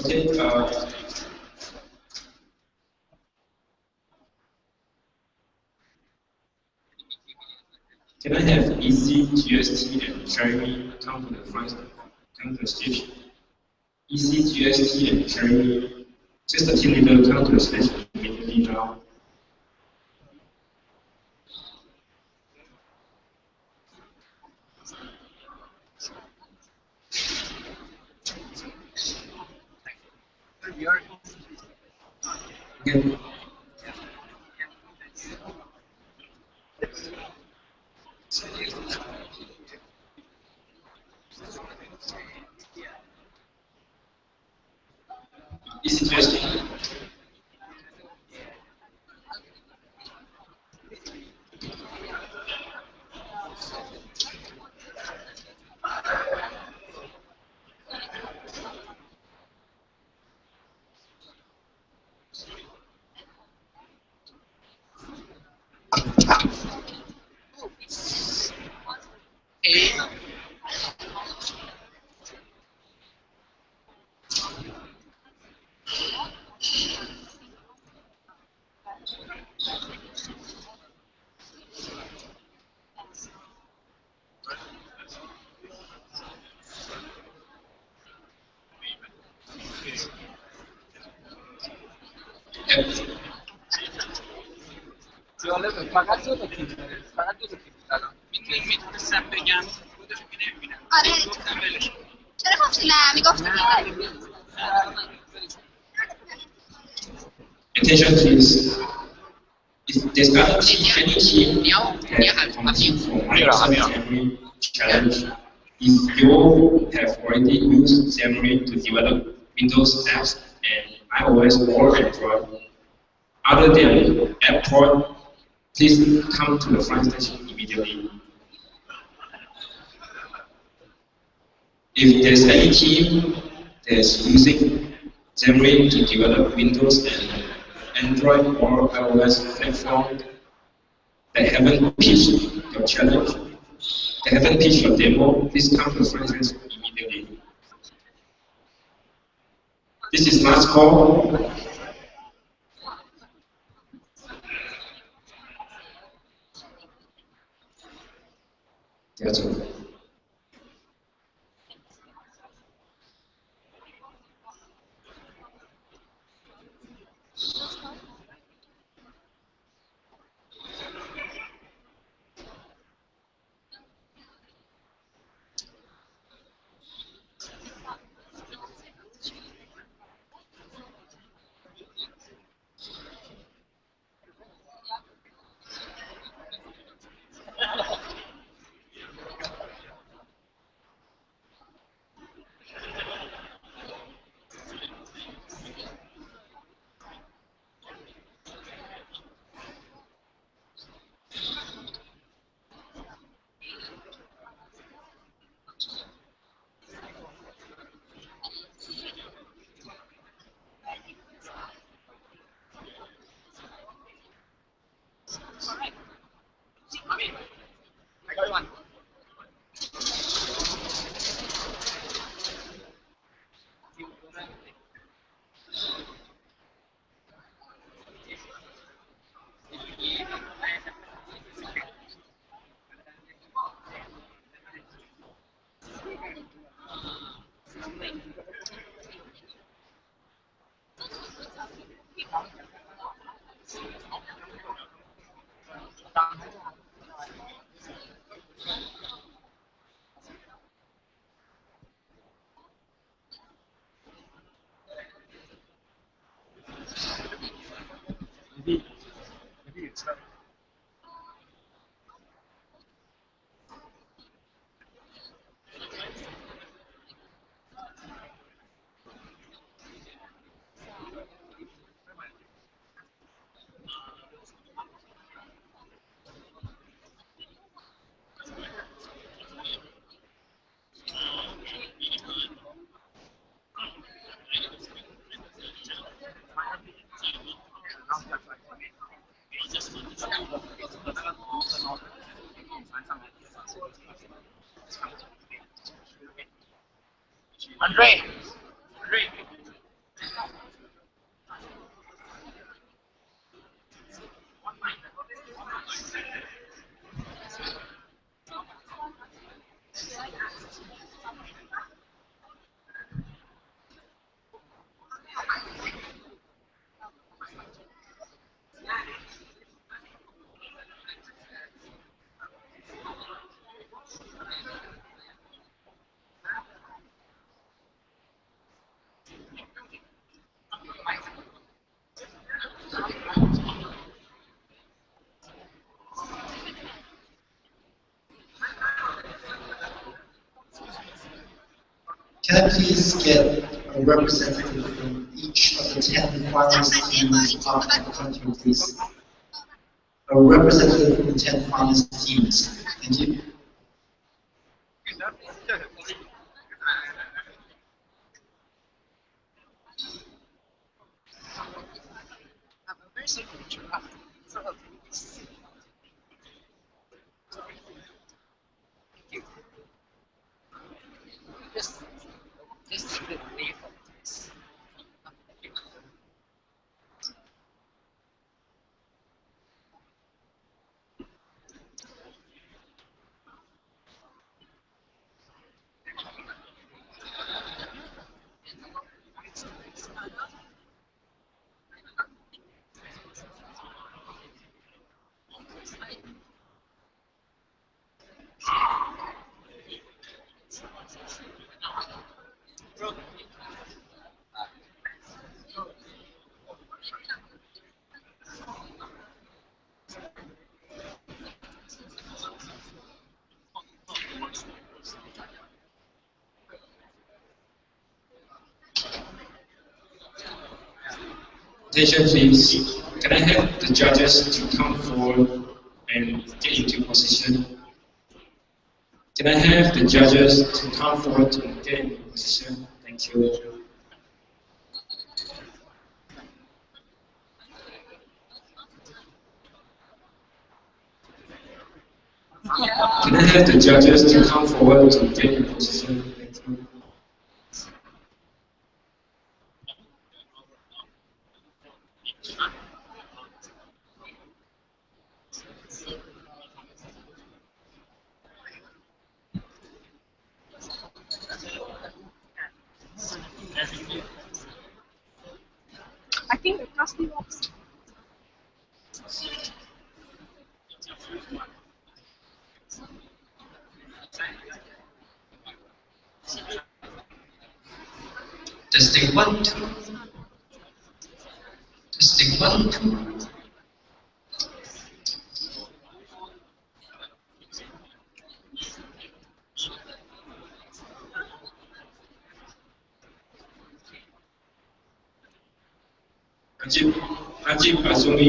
Okay, can I have easy GST and Jeremy come to the front come to the stage? Easy GST and Jeremy, just the team leader come to the stage immediately now. Okay. Easy GST. فقط دو تا تیم داره. فقط دو تا تیم داره. میتونستم بگم آره چرا گفتی نه میگفتی Attention please. If there's any team that competes for Microsoft Xamarin Challenge, if you have already used Xamarin to develop Windows apps and iOS or Android, other than Apple, please come to the front station immediately. If there's any team that's using Xamarin to develop Windows and Android or iOS platform that haven't pitched your challenge, that haven't pitched your demo, please come to the front station immediately. This is last call. That's all. I got one. Maybe it's not. Andre. Can I please get a representative from each of the 10 finalist teams up in front of you, please? A representative from the 10 finalist teams. Thank you. Just the name of this. Attention please, can I have the judges to come forward and get into position? Can I have the judges to come forward and get into position? Thank you. Can I have the judges to come forward to get into position? Thank you. I think it must be works. Testing 1, 2. Testing 1, 2. Ajib, Azumi,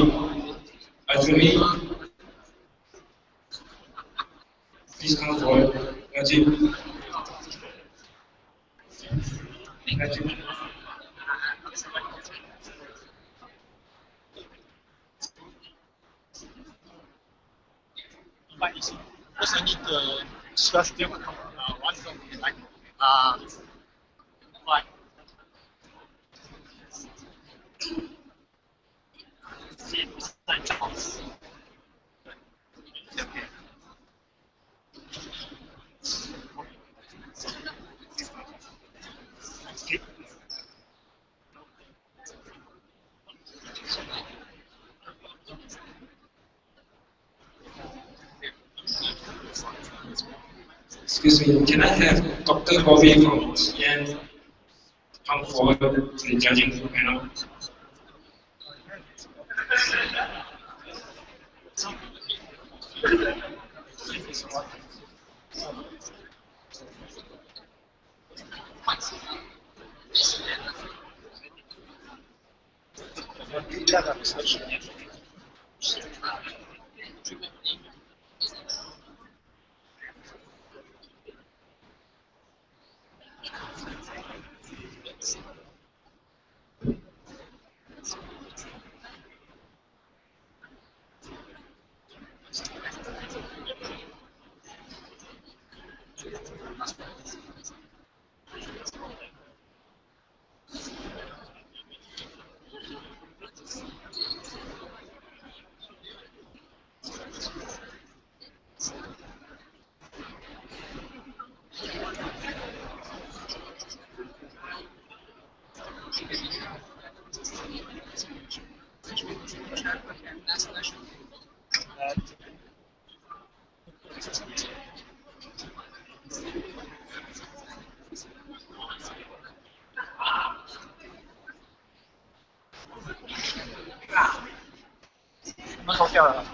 please come forward. Ajib. But you see, first I need to stress them one song like but Excuse me, can I have Dr. Govi from TN come forward to the judging panel? Last question.什么时候掉了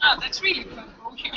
？Ah, that's really fun. Okay.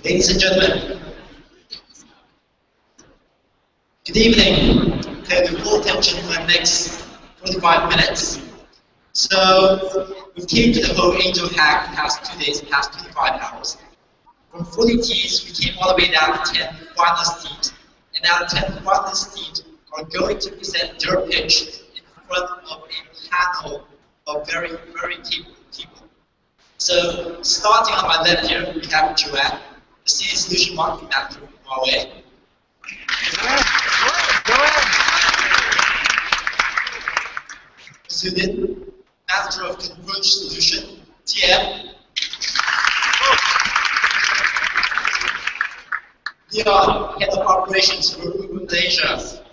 Ladies and gentlemen, good evening. Pay your full attention for the next 45 minutes. So, we came to the whole AngelHack past 2 days, past 25 hours. From 40 teams, we came all the way down to 10 finalist teams. And now the 10 finalist teams are going to present their pitch in front of a panel of very, very capable people. So, starting on my left here, we have Joanne, the Senior Solution Marketing Manager from Norway. Sudin, Manager of Converged Solution, TM. Leon, Head of Operations for Malaysia.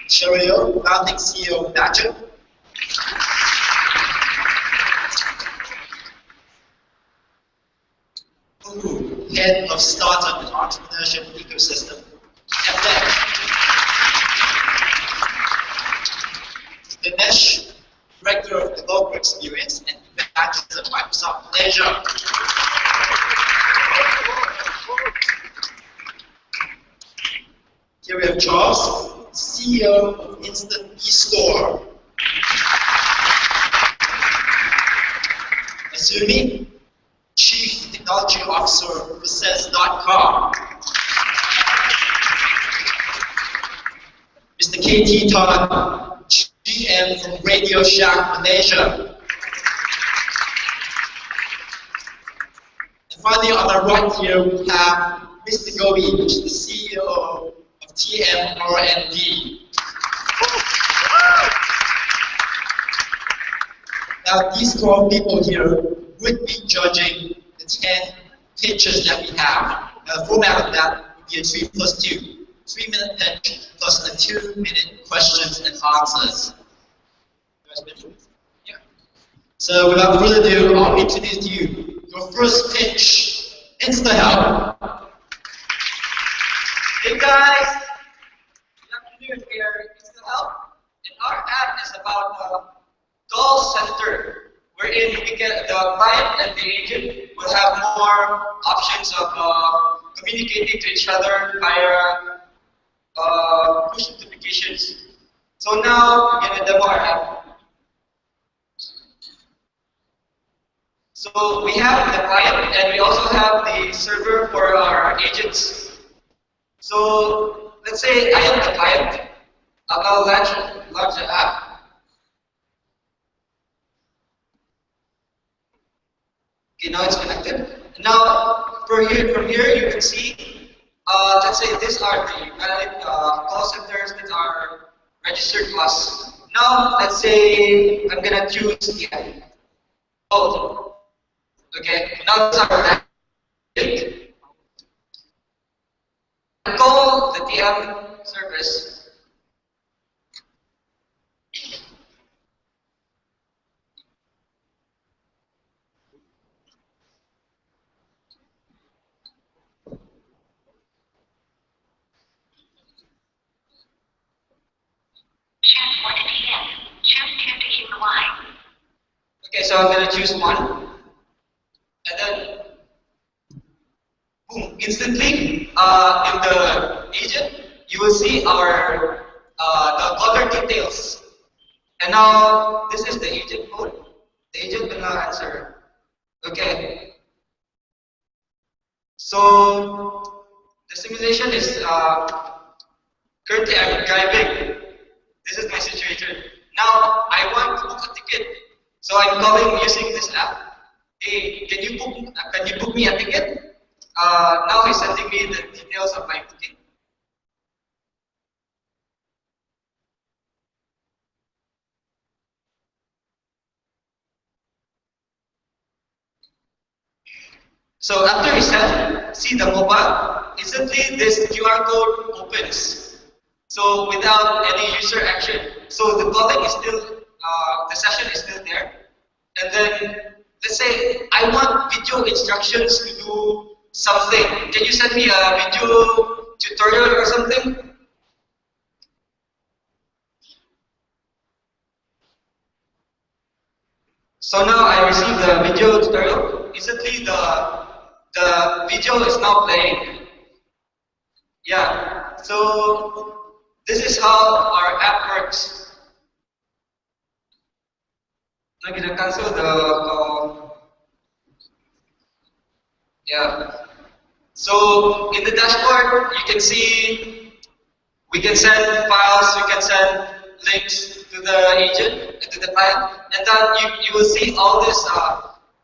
Sheryl, Founding CEO of Badger. Head of Startup and Entrepreneurship Ecosystem. And then, Dinesh, Director of Developer Experience and Evangelist at Microsoft Malaysia. Here we have Charles, CEO of Instant eStore. Azumi, Chief Technology Officer for Says.com. Mr. KT Tan, GM from Radio Shack Malaysia. And finally, on the right here, we have Mr. Gobi, which is the CEO of TM R&D. Now, these 12 people here would be judging the 10 pitches that we have. Now, the format of that would be a 3+2. 3-minute pitch plus a 2-minute questions and answers. Yeah. So without further ado, I'll introduce to you your first pitch, InstaHelp. Hey guys, good afternoon here, InstaHelp. And our app is about a call center, wherein we get the client and the agent will have more options of communicating to each other via push notifications. So now we're going to demo our app. So we have the client and we also have the server for our agents. So let's say I am the client. I'll launch the app. Okay, now it's connected. Now from here you can see. Let's say these are the valid call centers that are registered to us. Now, let's say I'm gonna choose TM. Oh, okay. Now these are valid. Call the TM service. Okay, so I'm going to choose one, and then, boom, instantly, in the agent, you will see our the other details. And now, this is the agent mode. The agent will now answer. Okay. So, the simulation is, currently I'm driving. This is my situation. Now, I want to book a ticket. So I'm calling using this app. Hey, can you book me a ticket? Now he's sending me the details of my ticket. So after he see the mobile, instantly this QR code opens. So without any user action. So the calling is still, the session is still there. And then, let's say, I want video instructions to do something. Can you send me a video tutorial or something? So now I receive the video tutorial. Instantly the video is now playing. Yeah. So this is how our app works. Now kita cancel the yeah. So in the dashboard you can see we can send files, we can send links to the agent, to the client, and then you will see all this,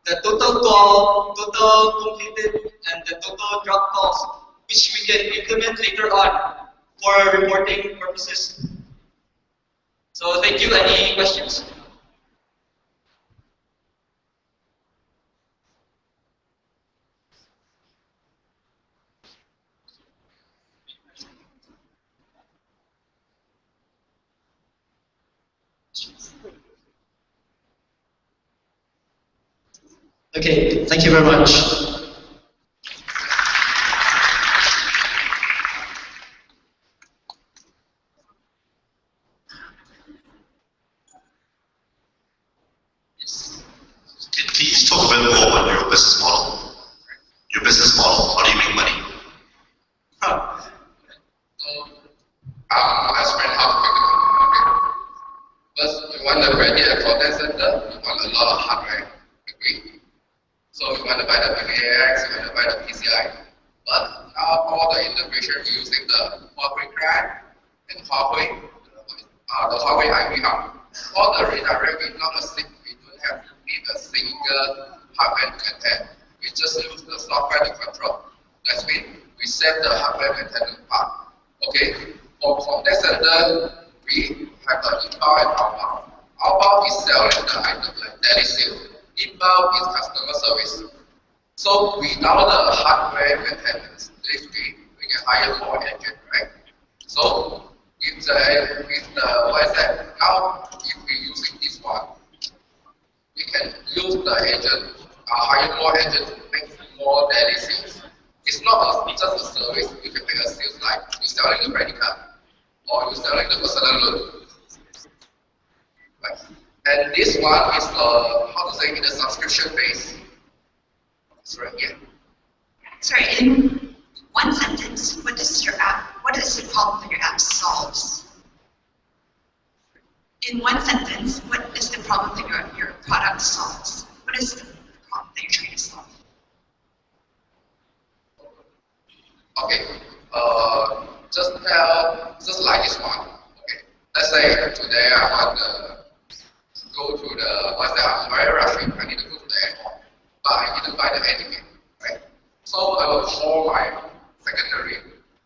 the total call, total completed, and the total drop calls, which we can implement later on for reporting purposes. So thank you. Any questions? Okay, thank you very much. Please talk a bit more about your business model. Your business model, how do you make money? Let's explain how to make the money. First, we want to ready a content center. We want a lot of hardware. Agree? So we want to buy the PBX, we want to buy the PCI. But now all the integration we're using the Huawei crack and Huawei, the Huawei IP hub. All the redirect we not a single, we don't need a single hardware content. We just use the software to control. That means we set the hardware maintenance part. Okay. For contact center, we have the inbound and outbound. Outbound is selling the item like daily sale. Inbound is customer service. So without the hardware maintenance, we can hire more agent, right? So if what is that? Now if we're using this one, we can use the agent, hire more agents to make more daily sales. It's not just a service. You can make a sales like you're selling the credit card or you're selling the personal loan. Right. And this one is how to say in a subscription base. Sorry, yeah. Sorry, in one sentence, what is the problem that your app solves? In one sentence, what is the problem that your product solves? What is the problem that you're trying to solve? Okay, just like this one. Okay, let's say today I want to go to I'm very rushing. I need to go to the airport, but I need to buy the air ticket, right? So I will call my secretary.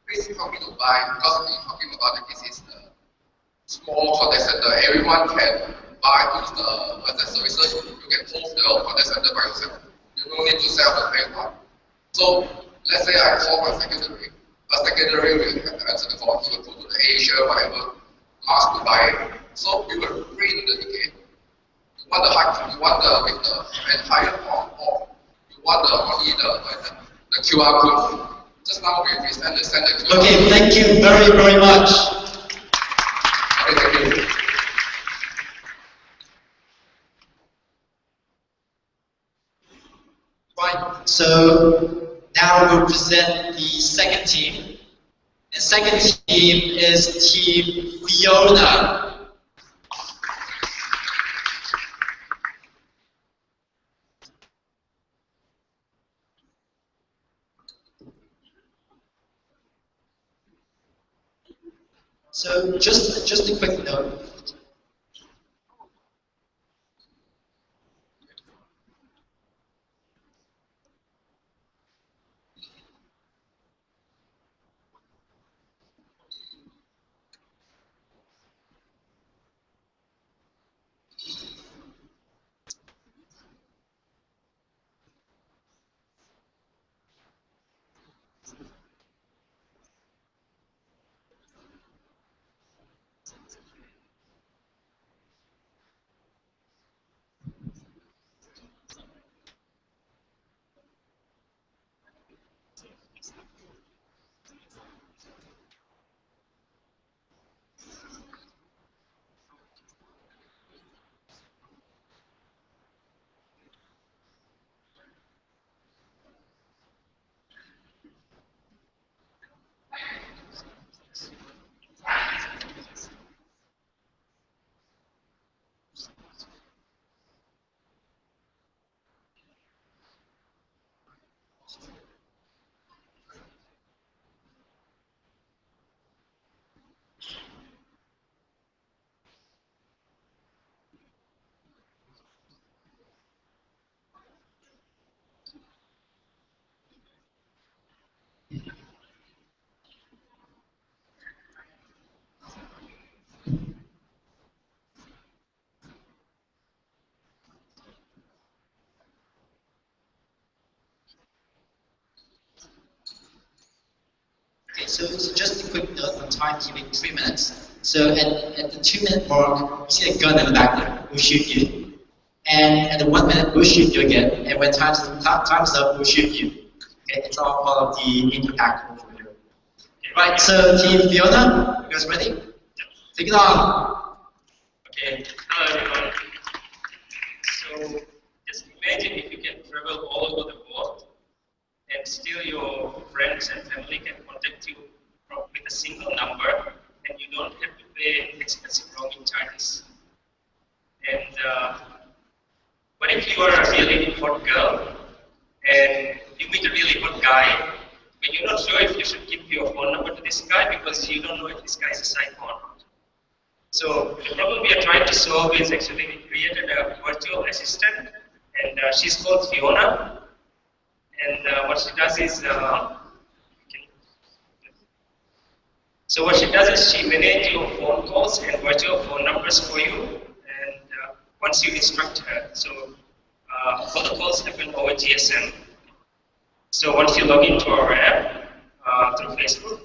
Please help me to buy because we're talking about this is the small contact center. Everyone can buy use the contact services. You can host the contact center by yourself. You don't need to sell the airport. So let's say I call my secretary. A secretary will answer the phone. He will go to the Asia, whatever, ask to buy it. So we will print the ticket. You want with the entire form, or you want only the QR code. Just now we send the QR code. Okay, thank you very, very much. Okay, thank you. Right, so now we'll present the second team. The second team is Team Fiona. So just a quick note. So just a quick note on timekeeping, 3 minutes. So at the 2-minute mark, you see a gun in the back there, we'll shoot you. And at the 1 minute, we'll shoot you again. And when time's up, we'll shoot you. Okay, it's all part of the AngelHack over here. Right, so Team Fiona, you guys ready? Take it on. Okay, hello everyone. So just imagine if you can travel all over the world and still your friends and family can contact you with a single number and you don't have to pay expensive roaming charges. And what if you are a really hot girl and you meet a really hot guy, but you're not sure if you should give your phone number to this guy because you don't know if this guy is a psycho or not. So the problem we are trying to solve is actually we created a virtual assistant, and she's called Fiona. And what she does is, so what she does is she manages your phone calls and virtual phone numbers for you. And once you instruct her, so all the calls happen over GSM. So once you log into our app through Facebook,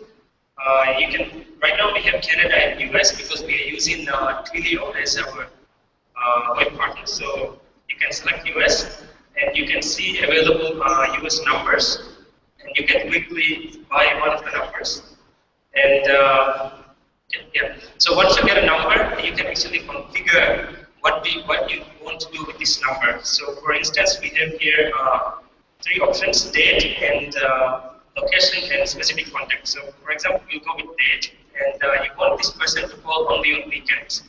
you can. Right now we have Canada and US because we are using Twilio as our web partner. So you can select US and you can see available US numbers, and you can quickly buy one of the numbers. And yeah, so once you get a number, you can actually configure what you want to do with this number. So for instance, we have here 3 options: date and location and specific contact. So for example, we'll go with date, and you want this person to call only on weekends.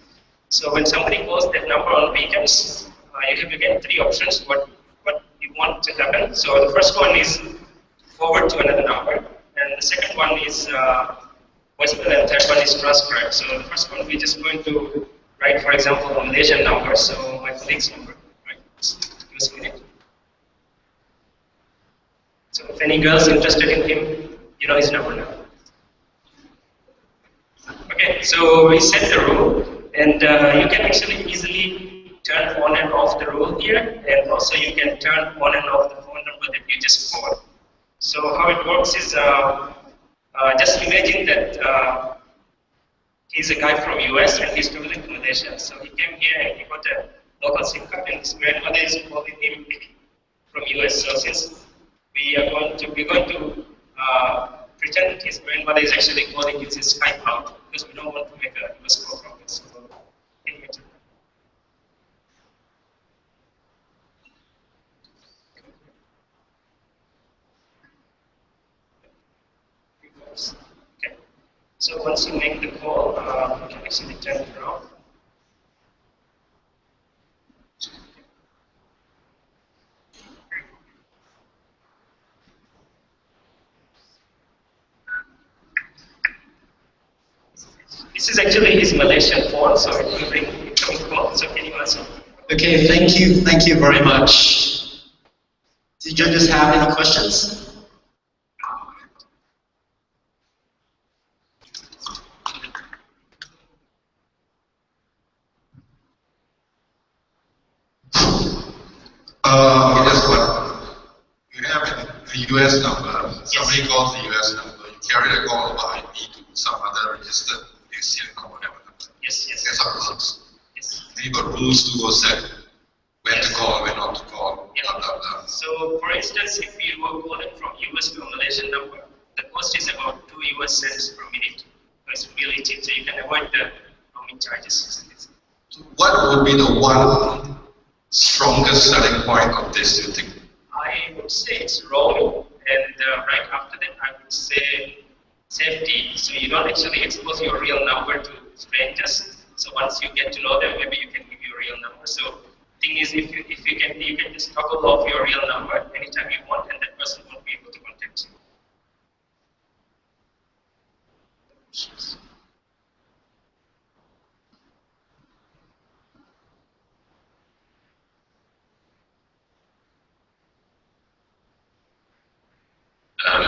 So when somebody calls that number on weekends, you have again 3 options what you want to happen. So the first one is forward to another number, and the second one is voicemail, and third one is transcribe. So the first one we're just going to write, for example, a Malaysian number, so my colleague's number, right? Just give us a minute. So if any girls interested in him, you know his number now. Okay, so we set the rule, and you can actually easily turn on and off the rule here, and also you can turn on and off the phone number that you just called. So how it works is, just imagine that he's a guy from US and he's traveling to Malaysia. So he came here and he got a local SIM card, and his grandmother is calling him from US. So since we're going to pretend that his grandmother is actually calling using Skype out because we don't want to make a US call from it. So okay. So once you make the call, you can actually turn it around. This is actually his Malaysian phone, so it will bring incoming calls. So can you answer? Okay, thank you very much. Do you judges have any questions? Just one. You have a US number, somebody calls the US number, you carry the call by IP to some other registered ACN or whatever number. Yes. That's how it works. Yes. We've got rules to go set. When to call, when not to call, blah, blah, blah. So, for instance, if you were calling from US to a Malaysian number, the cost is about 2 US cents per minute. So it's really cheap, so you can avoid the roaming charges. So what would be the one strongest selling point of this, you think? I would say it's roaming, and right after that, I would say safety. So you don't actually expose your real number to strangers. So once you get to know them, maybe you can give your real number. So thing is, if you can just toggle off your real number anytime you want, and that person won't be able to contact you.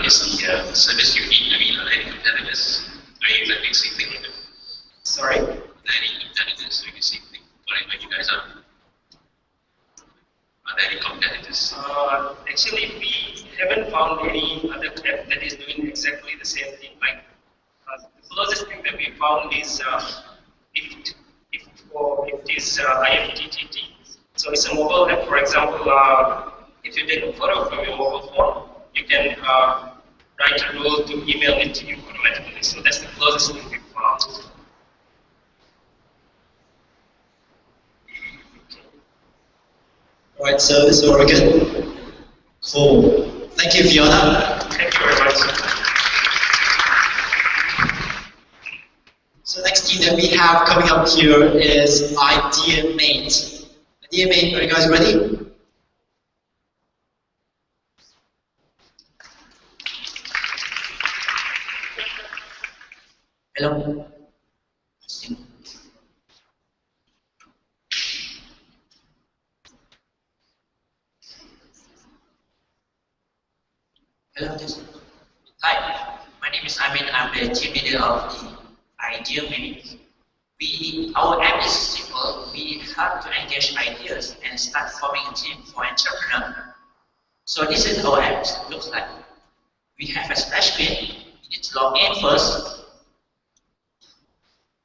Is the service you need, are there any competitors doing exactly the same thing like that? Sorry? Are there any competitors doing the same thing like you guys are? Are there any competitors? Actually, we haven't found any other app that is doing exactly exactly the same thing. Like the closest thing that we found is if it is IFTTT. So it's a mobile app. For example, if you take a photo from your mobile phone, you can write a rule to email it to you automatically. So that's the closest thing we found. All right, so we're good. Cool. Thank you, Fiona. Thank you very much. So the next team that we have coming up here is Idea Mate. Idea Mate, are you guys ready? Hello. Hello. Hi, my name is Amin. I'm the team leader of the Idea Mate. Our app is simple. We have to engage ideas and start forming a team for entrepreneurs. So this is our app. Looks like we have a splash screen. You need to log in first.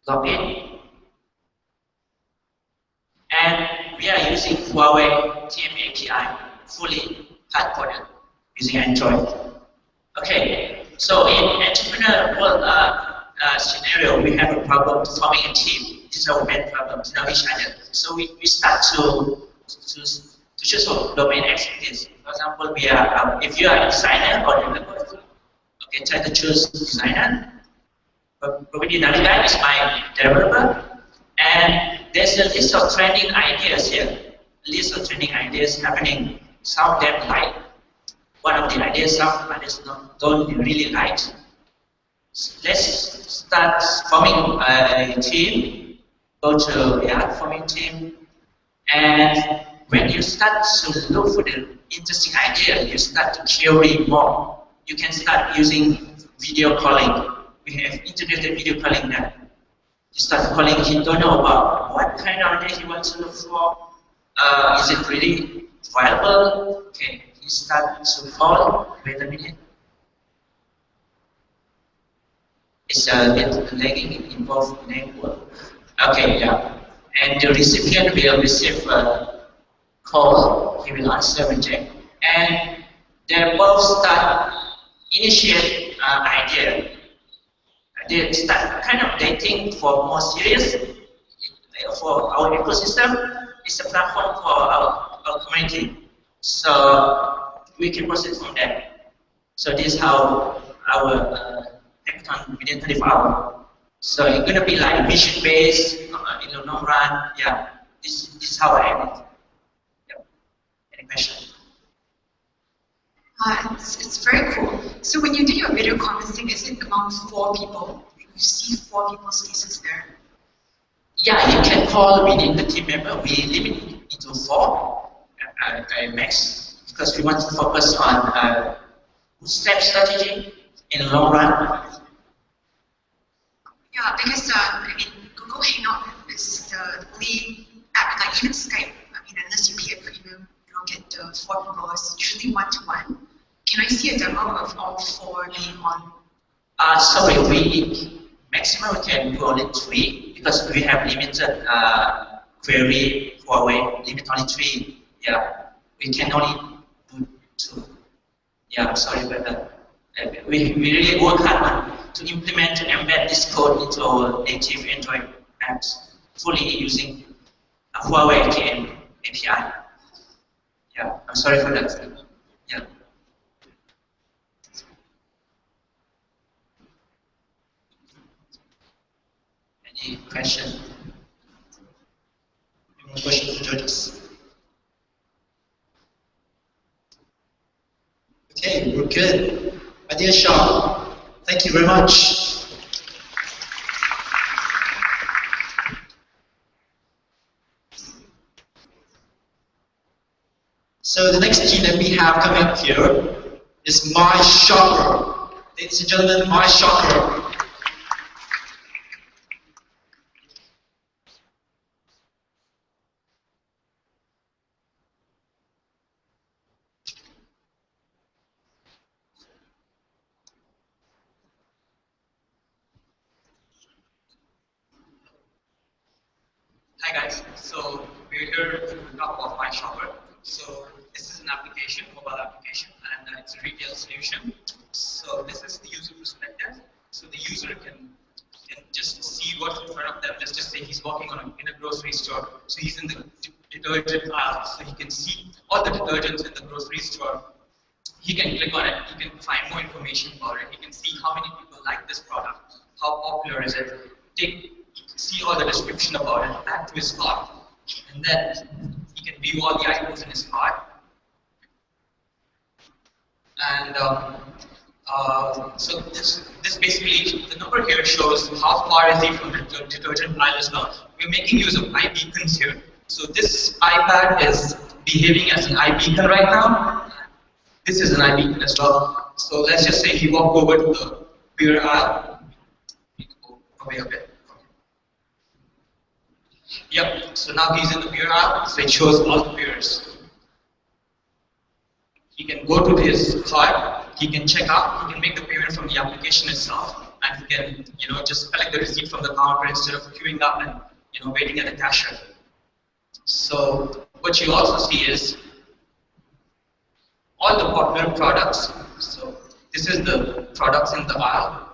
Log in. And we are using Huawei Team API, fully hard-coded, using Android. Okay, so in entrepreneur world scenario, we have a problem forming a team. This is our main problem to know each other. So we start to choose our domain expertise. For example, we are if you are a designer or developer, okay, try to choose designer. But probably Nalida is my developer, and there's a list of trending ideas here. List of trending ideas happening. Some of them like. One of the ideas some others don't really like. So let's start forming a team. Go to forming team, and when you start to look for the interesting idea, you start to query more. You can start using video calling. We have integrated video calling now. You start calling. You don't know about what kind of idea you want to look for. Is it really viable? Okay. You start to call. Wait a minute. It's a bit lagging, involved network. Okay, yeah. And the recipient will receive a call. He will answer reject. And they both start initiate idea. They start kind of dating for more serious. For our ecosystem, it's a platform for our community. So we can proceed from there. So this is how our hackathon within 24 hours. So it's going to be like mission-based in the long run. Yeah, this is how I am it. Yep. Any question? It's very cool. So when you do your video conferencing, is it among 4 people? You see 4 people's faces there? Yeah, you can call within the team member. We limit it into 4 max because we want to focus on step strategy in the long run. Yeah, because I mean, Google Hangout is the only app, like even Skype. I mean, unless you pay a premium, you don't get the 4 people. It's truly one-to-one. Can I see a demo of all 4 being on? Sorry, maximum we can go only 3 because we have limited query Huawei, limit only 3. Yeah, we can only do 2. Yeah, sorry, but we really work hard to implement and embed this code into our native Android apps, fully using Huawei TM API. Yeah, I'm sorry for that. Yeah. Any question? Any more questions for judges? Okay, we're good. Idea Shah, thank you very much. So the next team that we have coming up here is My Shocker. Ladies and gentlemen, My Shocker. Hi guys, so we're here to talk about My Shopper. So this is an application, mobile application, and it's a retail solution. So this is the user perspective. So the user can just see what's in front of them. Let's just say he's walking in a grocery store. So he's in the detergent aisle, so he can see all the detergents in the grocery store. He can click on it, he can find more information about it, he can see how many people like this product, how popular is it, see all the description about it, add to his cart, and then he can view all the items in his cart. And so this basically, the number here shows how far is he from the detergent aisle as well. We're making use of iBeacons here. So this iPad is behaving as an iBeacon right now. This is an iBeacon as well. So let's just say he walked over to the beer aisle. Go away a bit. Yep, so now he's in the beer aisle, so it shows all the beers. He can go to his cart, he can check out, he can make the payment from the application itself, and he can, just collect the receipt from the counter instead of queuing up and, waiting at the cashier. So what you also see is all the popular products. So this is the products in the aisle.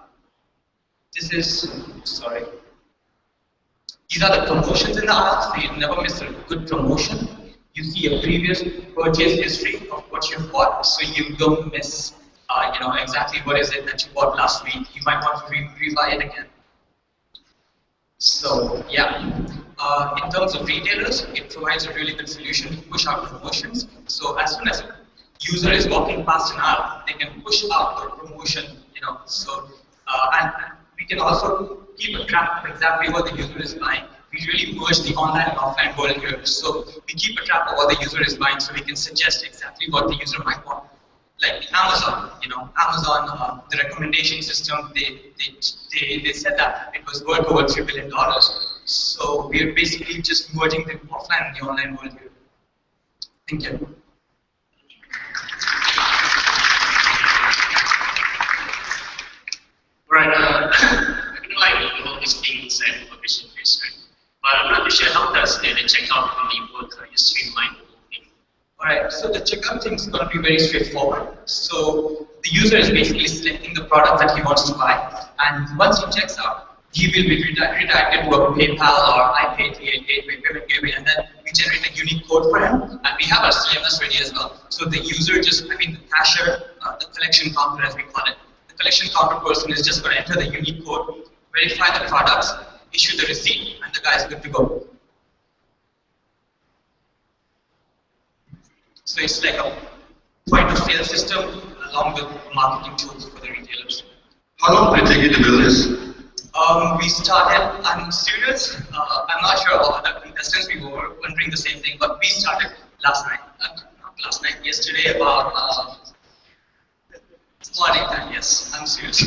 This is, sorry. These are the promotions in the aisle, so you never miss a good promotion. You see a previous purchase history of what you bought, so you don't miss, exactly what is it that you bought last week. You might want to re-buy it again. So yeah, in terms of retailers, it provides a really good solution to push out promotions. So as soon as a user is walking past an aisle, they can push out the promotion, and we can also keep a track of exactly what the user is buying. We really merge the online and offline world here. So we keep a track of what the user is buying, so we can suggest exactly what the user might want. Like Amazon, Amazon, the recommendation system, they said that it was worth over $3 billion. So we're basically just merging the offline and the online world here. Thank you. Right, I don't like all these things and permission based, right? But I'm not sure how does the checkout really work, you streamline the whole thing. Alright, so the checkout thing is going to be very straightforward. So the user is basically selecting the product that he wants to buy, and once he checks out, he will be redirected to a PayPal or iPay payment gateway, and then we generate a unique code for him, and we have our CMS ready as well. So the user the cashier, the collection counter as we call it, collection counter person is just going to enter the unique code, verify the products, issue the receipt, and the guy is good to go. So it's like a point of sale system along with marketing tools for the retailers. How long did it take you to build this? We started, I'm serious, I'm not sure about other contestants, we were wondering the same thing, but we started last night, yesterday about morning time, yes, I'm serious.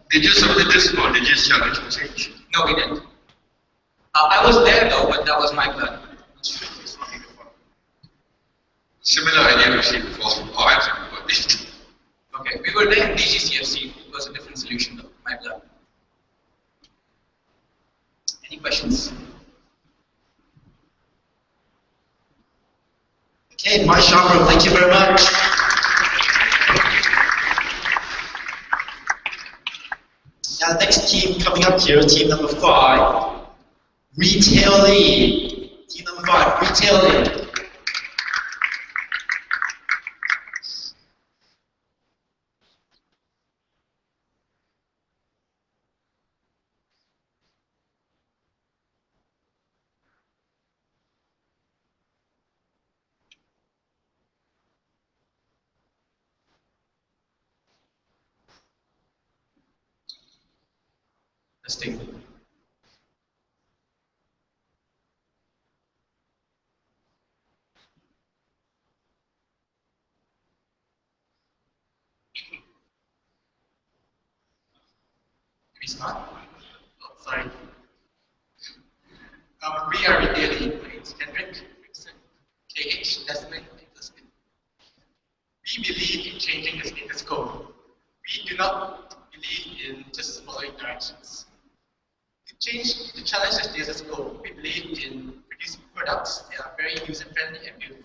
Did you submit this or did you challenge for change? No, we didn't. I was there though, but that was my plan. Similar idea received before. Okay, we were there in DGCFC. It was a different solution though, my plan. Any questions? Okay, My Shopper, thank you very much. Now, the next team coming up here, team number 5, Retailing. Team number 5, Retailing. Testing. We start? Oh, sorry. We are retailing. It's Kendrick, KH, Desmond, Desmond. We believe in changing the status quo. We do not believe in just following directions. To challenge the status quo, we believe in producing products that are very user-friendly and beautiful.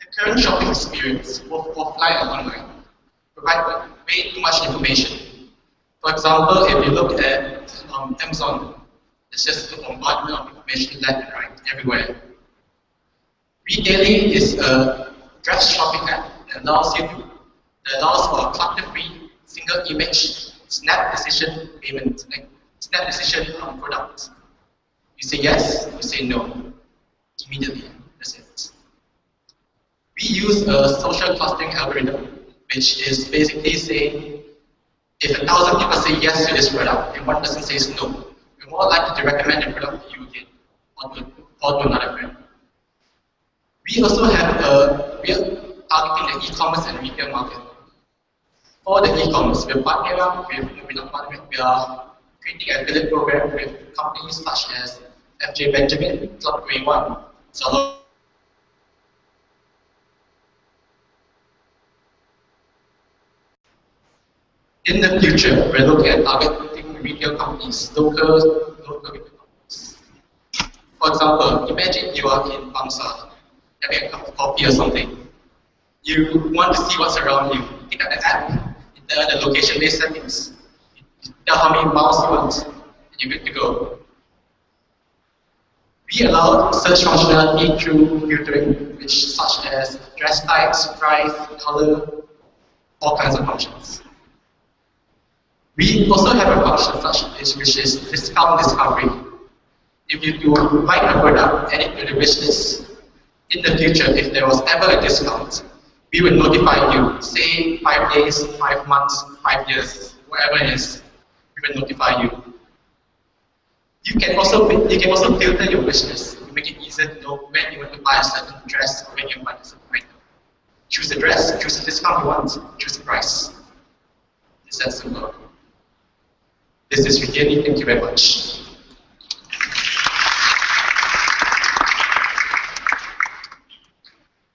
The current shopping experience, both offline and online, provide way too much information. For example, if you look at Amazon, it's just a bombardment of information left and right, everywhere. Retailing is a dress shopping app that allows for a clutter-free, single image, snap decision payment, like snap decision on products. You say yes, you say no, immediately. That's it. We use a social clustering algorithm, which is basically saying if 1,000 people say yes to this product and one person says no, we're more likely to recommend the product to you again or to another friend. We also have we are targeting the e-commerce and retail market. For the e-commerce, we are creating a affiliate program with companies such as FJ Benjamin, Club 21, Solo. In the future, we're looking at targeting retail companies, local retail companies. For example, imagine you are in Bangsa, having a cup of coffee or something. You want to see what's around you. Pick up the app, enter the location-based settings, you tell how many miles you want, and you're good to go. We allow search functionality through filtering, which such as dress types, price, color, all kinds of functions. We also have a function such as which is discount discovery. If you do like a product, add it to the wish list. In the future, if there was ever a discount, we will notify you. Say 5 days, 5 months, 5 years, whatever it is, we will notify you. You can also filter your wish list to make it easier to know when you want to buy a certain dress or when you want to buy a certain item. Choose the dress, choose the discount you want, choose the price. It's that simple. This is Ricky. Thank you very much.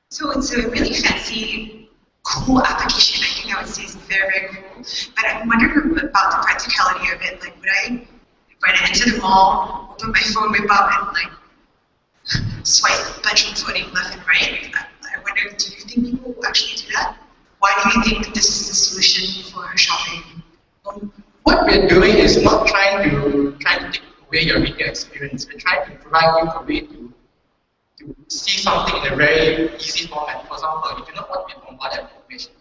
So it's a really fancy, cool application. I think I would say it's very, very cool. But I'm wondering about the practicality of it. Like, when I enter the mall, open my phone, whip up, and like swipe budget coding left and right, I wonder, do you think people will actually do that? Why do you think this is the solution for shopping? What we're doing is not trying to take away your retail experience. We're trying to provide you a way to see something in a very easy format. For example, you do not want to be bombarded with information.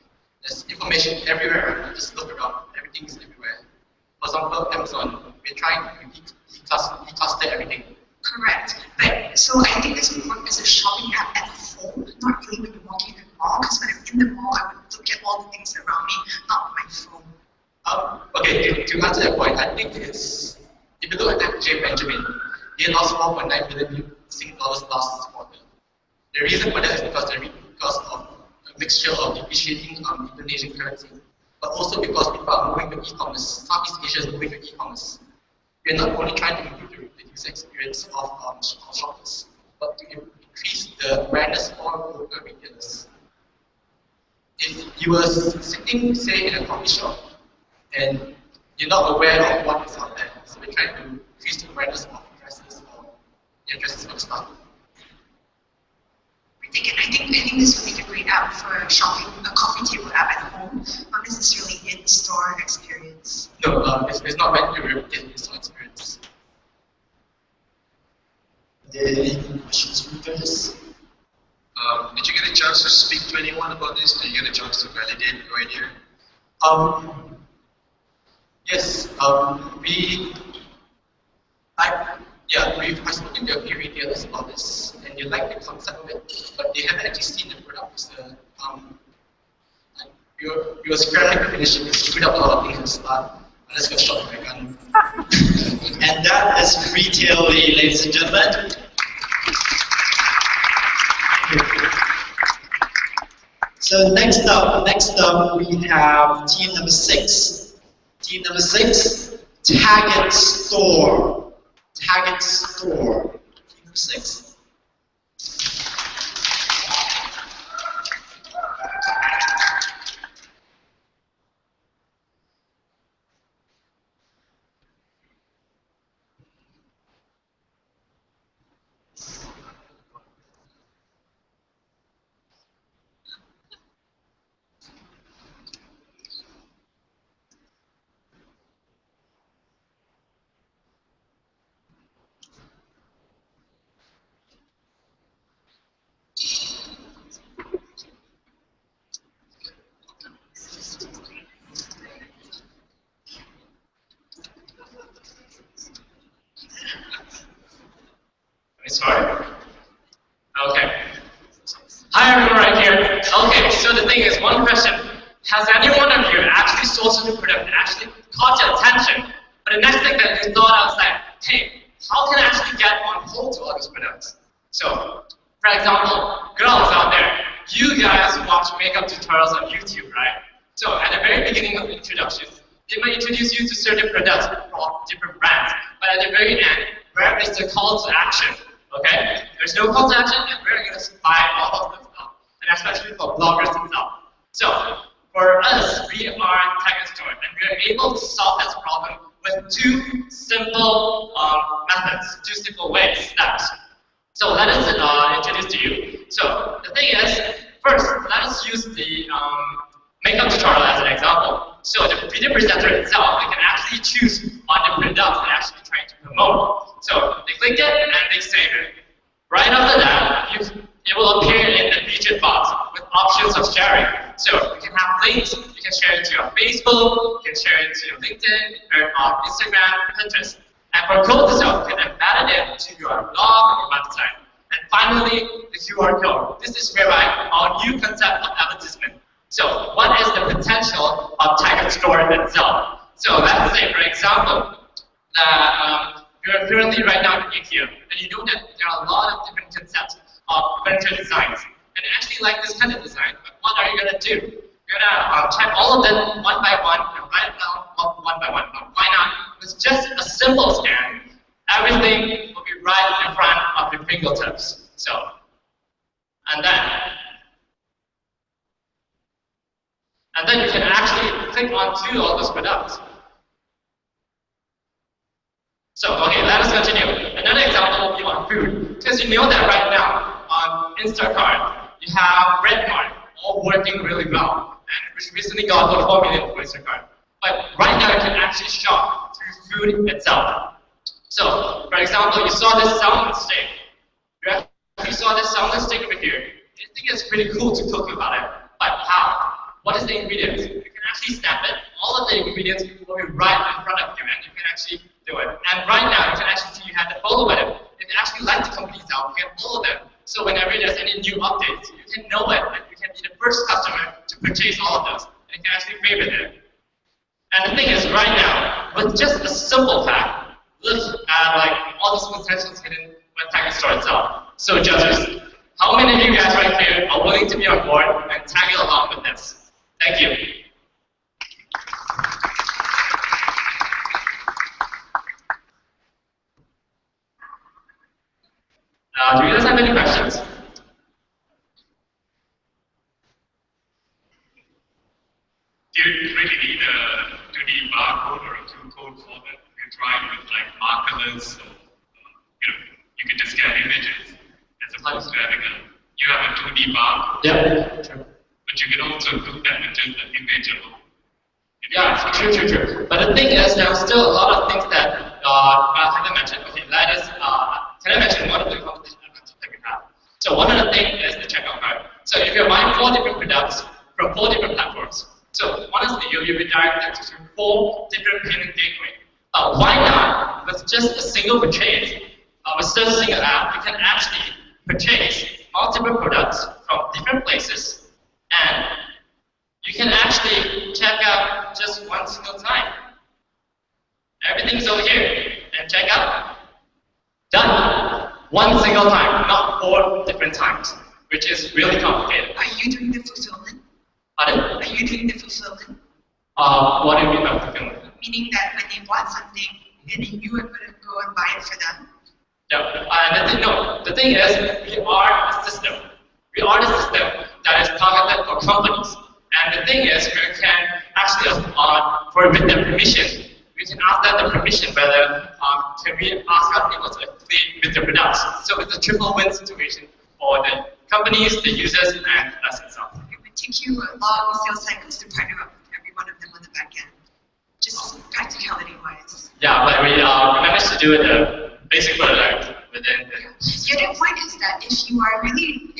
There's information everywhere. You just look around. Everything is everywhere. For example, Amazon, we're trying to decluster everything. Correct. But so I think this would work as a shopping app at home, not really when you're walking in the mall. Because when I'm in the mall, I would look at all the things around me, not my phone. Okay, to answer that point, I think it's, if you look at FJ Benjamin, he lost 4.9 million Singapore dollars last quarter. The reason for that is because of a mixture of depreciating Indonesian currency, but also because people are moving to e-commerce. Southeast Asia is moving to e-commerce. We are not only trying to improve the user experience of shoppers, but to increase the awareness for local retailers. If you were sitting, say, in a coffee shop, and you're not aware of what is out there, so we're trying to increase the awareness of dresses or the addresses for the stuff. I think this would make a great app for shopping, a coffee table app at home, not necessarily in-store experience. No, it's not meant to replicate the in-store experience. Are there any questions from this? Did you get a chance to speak to anyone about this? Did you get a chance to validate your idea? Yes, I've spoken to a few retailers about this, and they like the concept of it, but they haven't actually seen the products. We were scrambling to finish it, we screwed up a lot of things at the start, and let's go shop back on. And that is retail, ladies and gentlemen. So next up we have team number 6. Team number 6, Target Store. Target Store. Team number 6. has any one of you actually sold a new product that actually caught your attention? But the next thing that you thought, I was like, hey, how can I actually get on hold to all these products? So, for example, girls out there, you guys watch makeup tutorials on YouTube, right? So at the very beginning of the introduction, they might introduce you to certain products from different brands. But at the very end, where is the call to action? Okay? There's no call to action, and we're going to buy all of this stuff. And especially for bloggers themselves. So, for us, we are TechInStore, and we are able to solve this problem with two simple methods, two simple ways, steps. So let us introduce to you. So the thing is, first, let us use the makeup tutorial as an example. So the video presenter itself, they can actually choose on the products they're actually trying to promote. So they click it and they save it. Right after that, it will appear in the featured box with options of sharing. So you can have links, you can share it to your Facebook, you can share it to your LinkedIn, or Instagram, Pinterest. And for code to sell, you can embed it into your blog or website. And finally, the QR code. This is whereby our new concept of advertisement. So what is the potential of TechInStore itself? So let's say, for example, that you're currently right now in India, and you know that there are a lot of different concepts of furniture designs. And I actually like this kind of design, but what are you going to do? You're going to type all of them one by one, and write it down one by one. But why not? With just a simple scan, everything will be right in front of your fingertips. So, and then you can actually click onto all those products. So, okay, let us continue. Another example will be on food. Because you know that right now, on Instacart, you have Redmart, all working really well, and which recently got over 4 million for Instacart. But right now, you can actually shop through food itself. So, for example, you saw this salmon steak. You saw this salmon steak over here. You think it's pretty cool to cook about it, but how? What is the ingredients? You can actually snap it. All of the ingredients will be right in front of you, and you can actually do it. And right now, you can actually see you have the follow button. If you actually like the companies out, you can follow them. So whenever there's any new updates, you can know it, and you can be the first customer to purchase all of those, and you can actually favorite it. And the thing is, right now, with just a simple hack, look at like all these potentials hidden with TechInStore itself. So judges, how many of you guys right here are willing to be on board and tag along with this? Thank you. Do you guys have any questions? Do you really need a 2D barcode or a 2-code format? You can try with like markerless, or, you can just scan images as opposed to having you have a 2D barcode. Yeah, true. But you can also do that with just the image alone. Yeah, true. But the thing is, there are still a lot of things that I haven't mentioned. Okay, that is, can I mention one of the competition advantages that we have? So one of the things is the checkout card. So if you're buying 4 different products from 4 different platforms, so honestly, you'll be redirected to 4 different payment gateways. Why not, with just a single purchase, with just a single app, you can actually purchase multiple products from different places, and you can actually check out just one single time. Everything's over here, and check out. Done. One single time, not 4 different times, which is really complicated. Are you doing the fulfillment? Pardon? Are you doing the fulfillment? What do you mean by fulfillment? Meaning that when they bought something, and then you are going to go and buy it for them? Yeah. The thing is, we are a system. We are the system that is targeted for companies. And the thing is, we can actually, with the permission, we can ask them the permission whether can we ask our people to affiliate with the products. So it's a triple win situation for the companies, the users, and us itself. It would take you a long sales cycles to partner up with every one of them on the back end, just practicality-wise. Yeah, but we managed to do the basic prototype within the other point is that if you are really,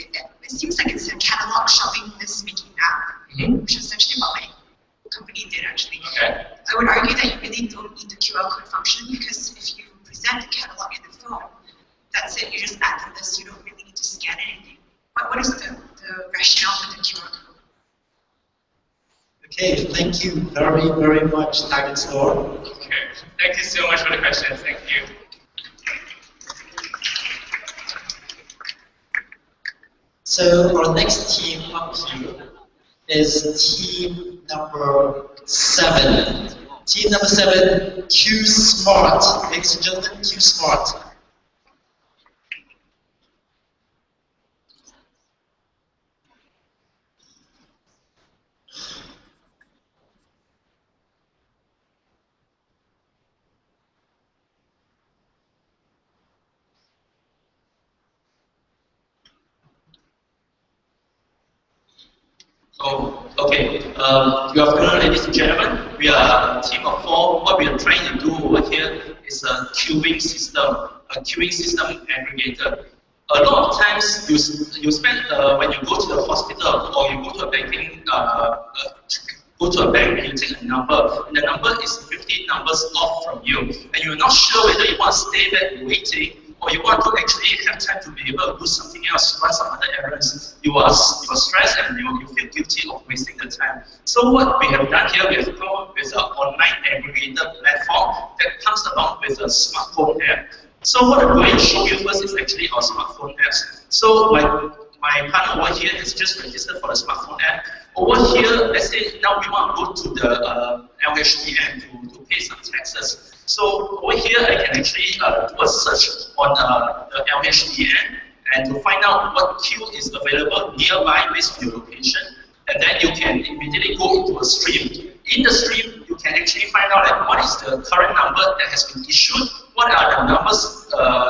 it seems like it's a catalog shopping list making app, which is essentially what my company did actually. Okay. I would argue that you really don't need the QR code function, because if you present the catalog in the phone, that's it, you just add the list, you don't really need to scan anything. What is the rationale for the QR code? The Okay, thank you very much, Target Store. Okay, thank you so much for the questions. Thank you. So our next team up here is team number 7. Team number 7, Q Smart. Ladies and gentlemen, Q Smart. Oh, okay. Good afternoon, ladies and gentlemen. We are a team of 4. What we are trying to do over here is a queuing system aggregator. A lot of times, you spend when you go to the hospital or you go to a banking, go to a bank, you take a number, and the number is 15 numbers off from you, and you're not sure whether you want to stay there waiting, or you want to actually have time to be able to do something else, run some other errands. You are stressed and you feel guilty of wasting the time. So what we have done here, we have come up with an online aggregator platform that comes along with a smartphone app. So what I'm going to show you first is actually our smartphone apps. So my partner over here has just registered for the smartphone app. Over here, let's say now we want to go to the LHDN to pay some taxes. So over here, I can actually do a search on the LHDN and to find out what queue is available nearby based on your location. And then you can immediately go into a stream. In the stream, you can actually find out like, what is the current number that has been issued, what are the numbers,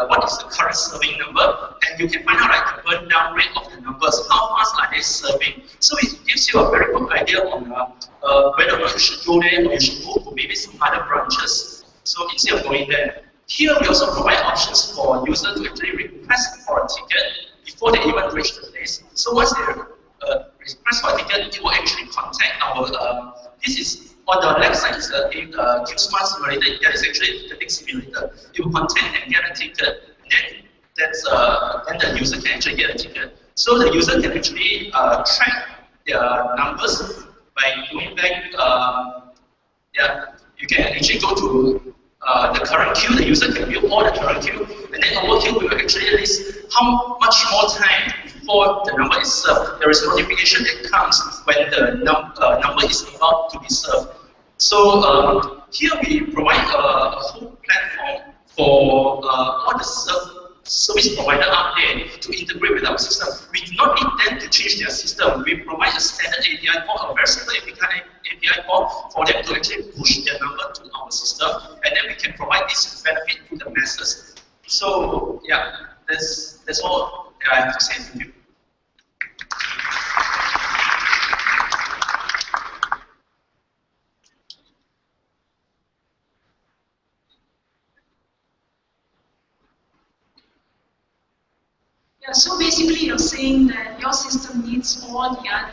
what is the current serving number, and you can find out like the burn down rate of the numbers, how fast are they serving. So it gives you a very good idea on whether or not you should go there or you should go to maybe some other branches. So instead of going there, here we also provide options for users to actually request for a ticket before they even reach the place. So once they request for a ticket, it will actually contact our, this is on the left side is the Q-Smart simulator, that is actually the ticketing simulator. It will contact and get a ticket, and then the user can actually get a ticket. So the user can actually track their numbers by going back, you can actually go to the current queue, the user can view all the current queue, and then over here we will actually list how much more time before the number is served. There is a notification that comes when the number is about to be served. So here we provide a whole platform for all the service provider out there to integrate with our system. We do not need them to change their system. We provide a standard API call, a very simple API call for them to actually push their number to our system, and then we can provide this benefit to the masses. So yeah, that's all that I have to say. Thank you. Yeah, so basically you're saying that your system needs all the other,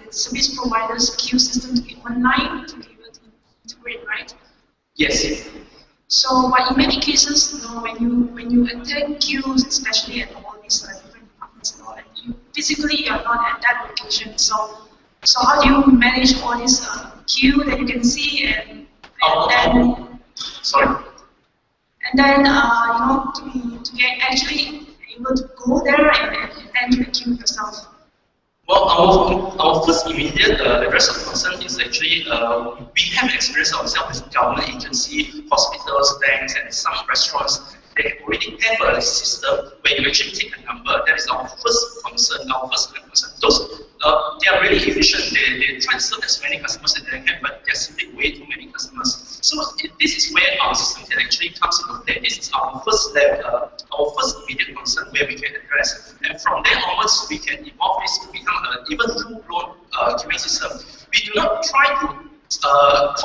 the service providers' queue system to be online to be able to integrate, right? Yes. So, but in many cases, when you attend queues, especially at all these different departments and all, and you physically are not at that location. So how do you manage all this queue that you can see and then? Sorry. And then to get actually able to go there and attend the queue yourself. Well, our first immediate address of concern is actually we have experienced ourselves with government agency, hospitals, banks, and some restaurants. They already have a system where you actually take a number. That is our first concern, Those, they are really efficient. They try to serve as many customers as they can, but there are simply way too many customers. So this is where our system can actually comes into play. This is our first step, our first immediate concern where we can address. And from there onwards, we can evolve this to become an even full-blown queuing system. We do not try to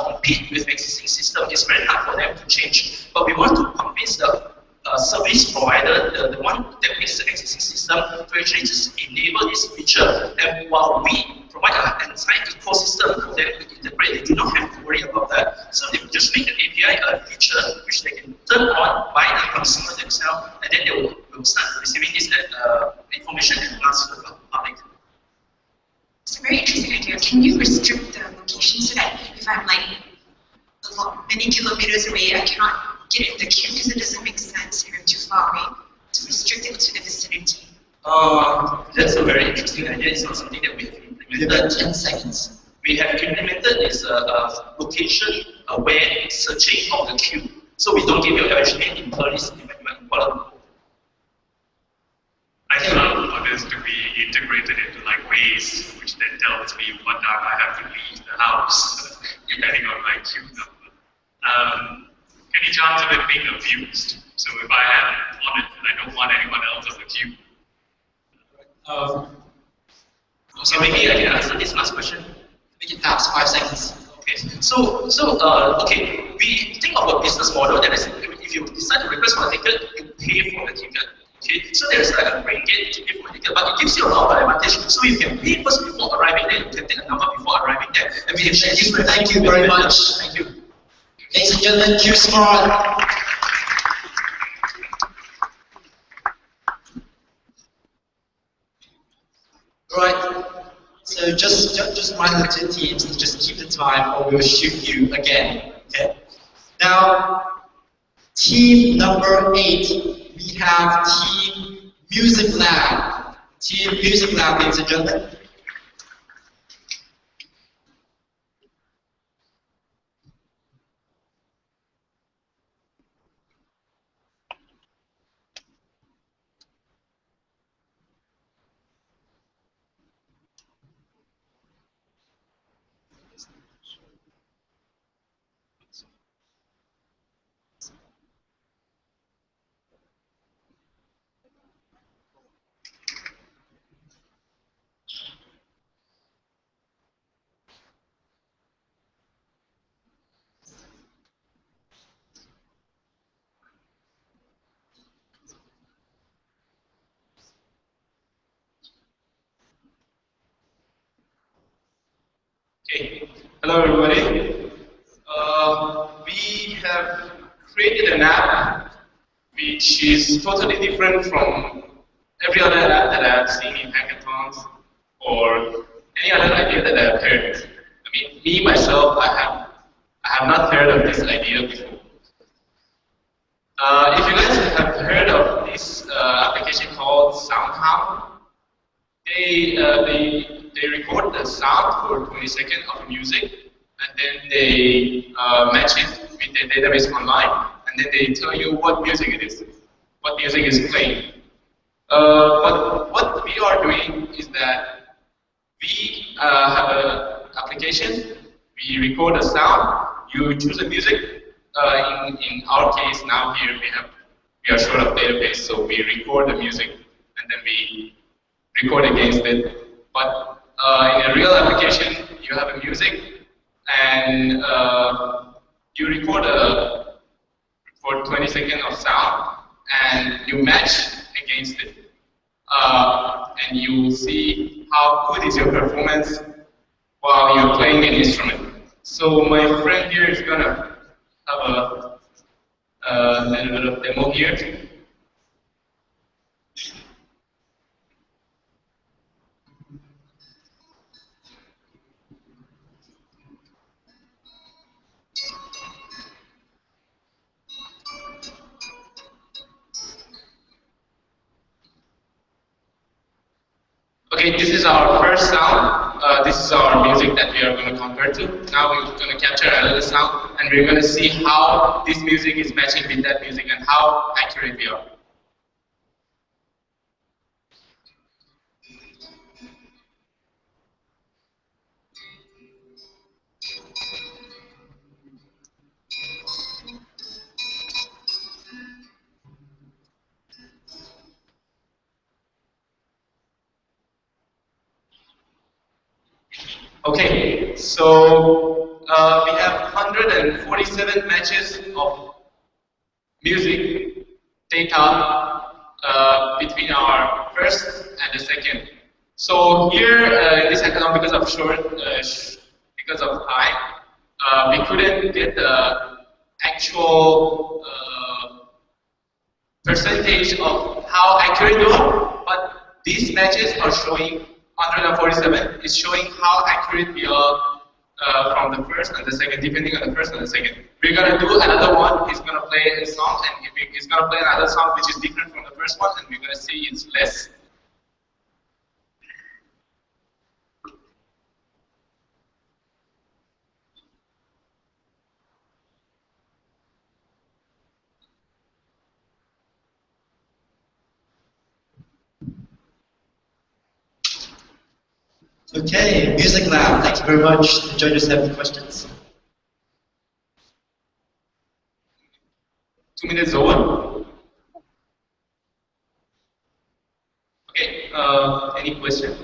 compete with existing system. It's very hard for them to change. But we want to convince the service provider, the one that makes the existing system, to actually just enable this feature. And while we provide an design the core system for them to integrate. They do not have to worry about that. So they will just make an API feature which they can turn on by the consumer themselves, and then they will start receiving this information and blast to the public. It's a very interesting idea. Can you restrict the location so that if I'm like many kilometers away, I cannot get in the queue because it doesn't make sense if I'm too far away? To restrict it to the vicinity. That's a very interesting idea. It's not something that we have implemented. About 10 seconds. We have implemented this location-aware searching of the queue. So we don't give you original in police when you are in Kuala Lumpur. I think I would want this to be integrated into like Waze, which then tells me what time I have to leave the house, depending on my queue number. Any chance of it being abused? So if I am on it and I don't want anyone else on the queue. So maybe I can answer this last question. Make it fast, 5 seconds. Okay. Okay. We think of a business model that is, if you decide to request for a ticket, you pay for the ticket. Okay. So there's like a ringgit to pay for a ticket, but it gives you a lot of advantage. So you can pay first before arriving there. You can take a number before arriving there, and we have shared this. Thank you very much. Thank you. Ladies and gentlemen, Q Smart. Right. So just remind the teams to just keep the time, or we'll shoot you again. Okay. Now, team number 8, we have Team Music Lab. Team Music Lab, ladies and gentlemen. Okay, hello everybody. We have created an app which is totally different from every other app that I have seen in hackathons or any other idea that I have heard. I mean, me myself, I have not heard of this idea before. If you guys have heard of this application called SoundHound, they record the sound for 20 seconds of music, and then they match it with the database online, and then they tell you what music it is, what music is playing. But what we are doing is that we have an application, we record a sound, you choose a music. In our case now here we are short of database, so we record the music and then we record against it. But in a real application, you have a music and you record for 20 seconds of sound and you match against it. And you see how good is your performance while you're playing an instrument. So my friend here is gonna have a little bit of demo here. Okay, this is our first sound. This is our music that we are going to convert to. Now we're going to capture another sound, and we're going to see how this music is matching with that music and how accurate we are. Okay, so we have 147 matches of music data between our first and the second So here, in this hackathon, because of because of time, we couldn't get the actual percentage of how accurate they are, but these matches are showing 147 is showing how accurate we are from the first and the second, depending on the first and the second. We're gonna do another one. He's gonna play a song, and he's gonna play another song which is different from the first one, and we're gonna see it's less. Okay, Music Lab, thank you very much. Enjoy yourself with questions. 2 minutes over. Okay, any question?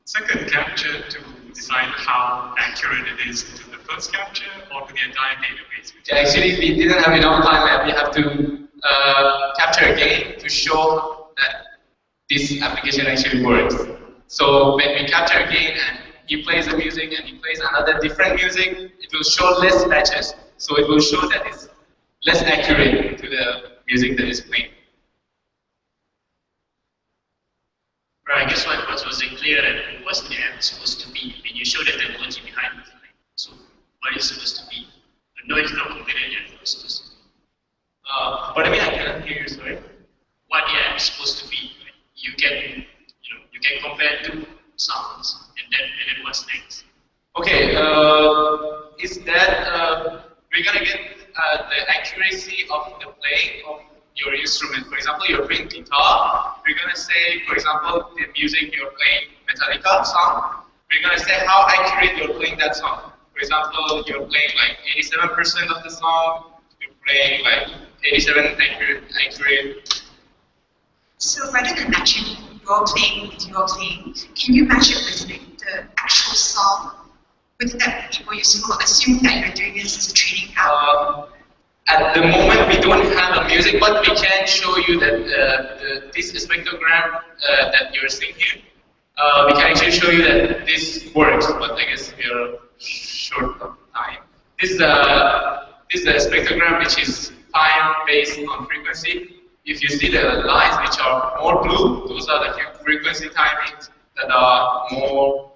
Second capture to decide how accurate it is to the first capture or to the entire database? Actually, we didn't have enough time, and we have to capture again to show that this application actually works. So when we capture again and he plays the music and he plays another different music, it will show less matches. So it will show that it's less accurate to the music that is playing. Right, I guess what wasn't clear and what's the app supposed to be when you show the technology behind it. So what is supposed to be? I know it's not completed yet, but it's supposed to be. But I mean, I cannot hear you, sorry. What the app is supposed to be? You can compare two sounds, and then what's next? Okay, is that we're gonna get the accuracy of the playing of your instrument. For example, you're playing guitar. We're gonna say, for example, the music you're playing Metallica song. We're gonna say how accurate you're playing that song. For example, you're playing like 87% of the song. You're playing like 87 accurate. So rather than matching your playing with your playing, can you match it with the actual song? Wouldn't that be more useful? Assume that you're doing this as a training app. At the moment, we don't have a music, but we can show you that this spectrogram that you're seeing here. We can actually show you that this works, but I guess we are short of time. This is a spectrogram which is time based on frequency. If you see the lines which are more blue, those are the frequency timings that are more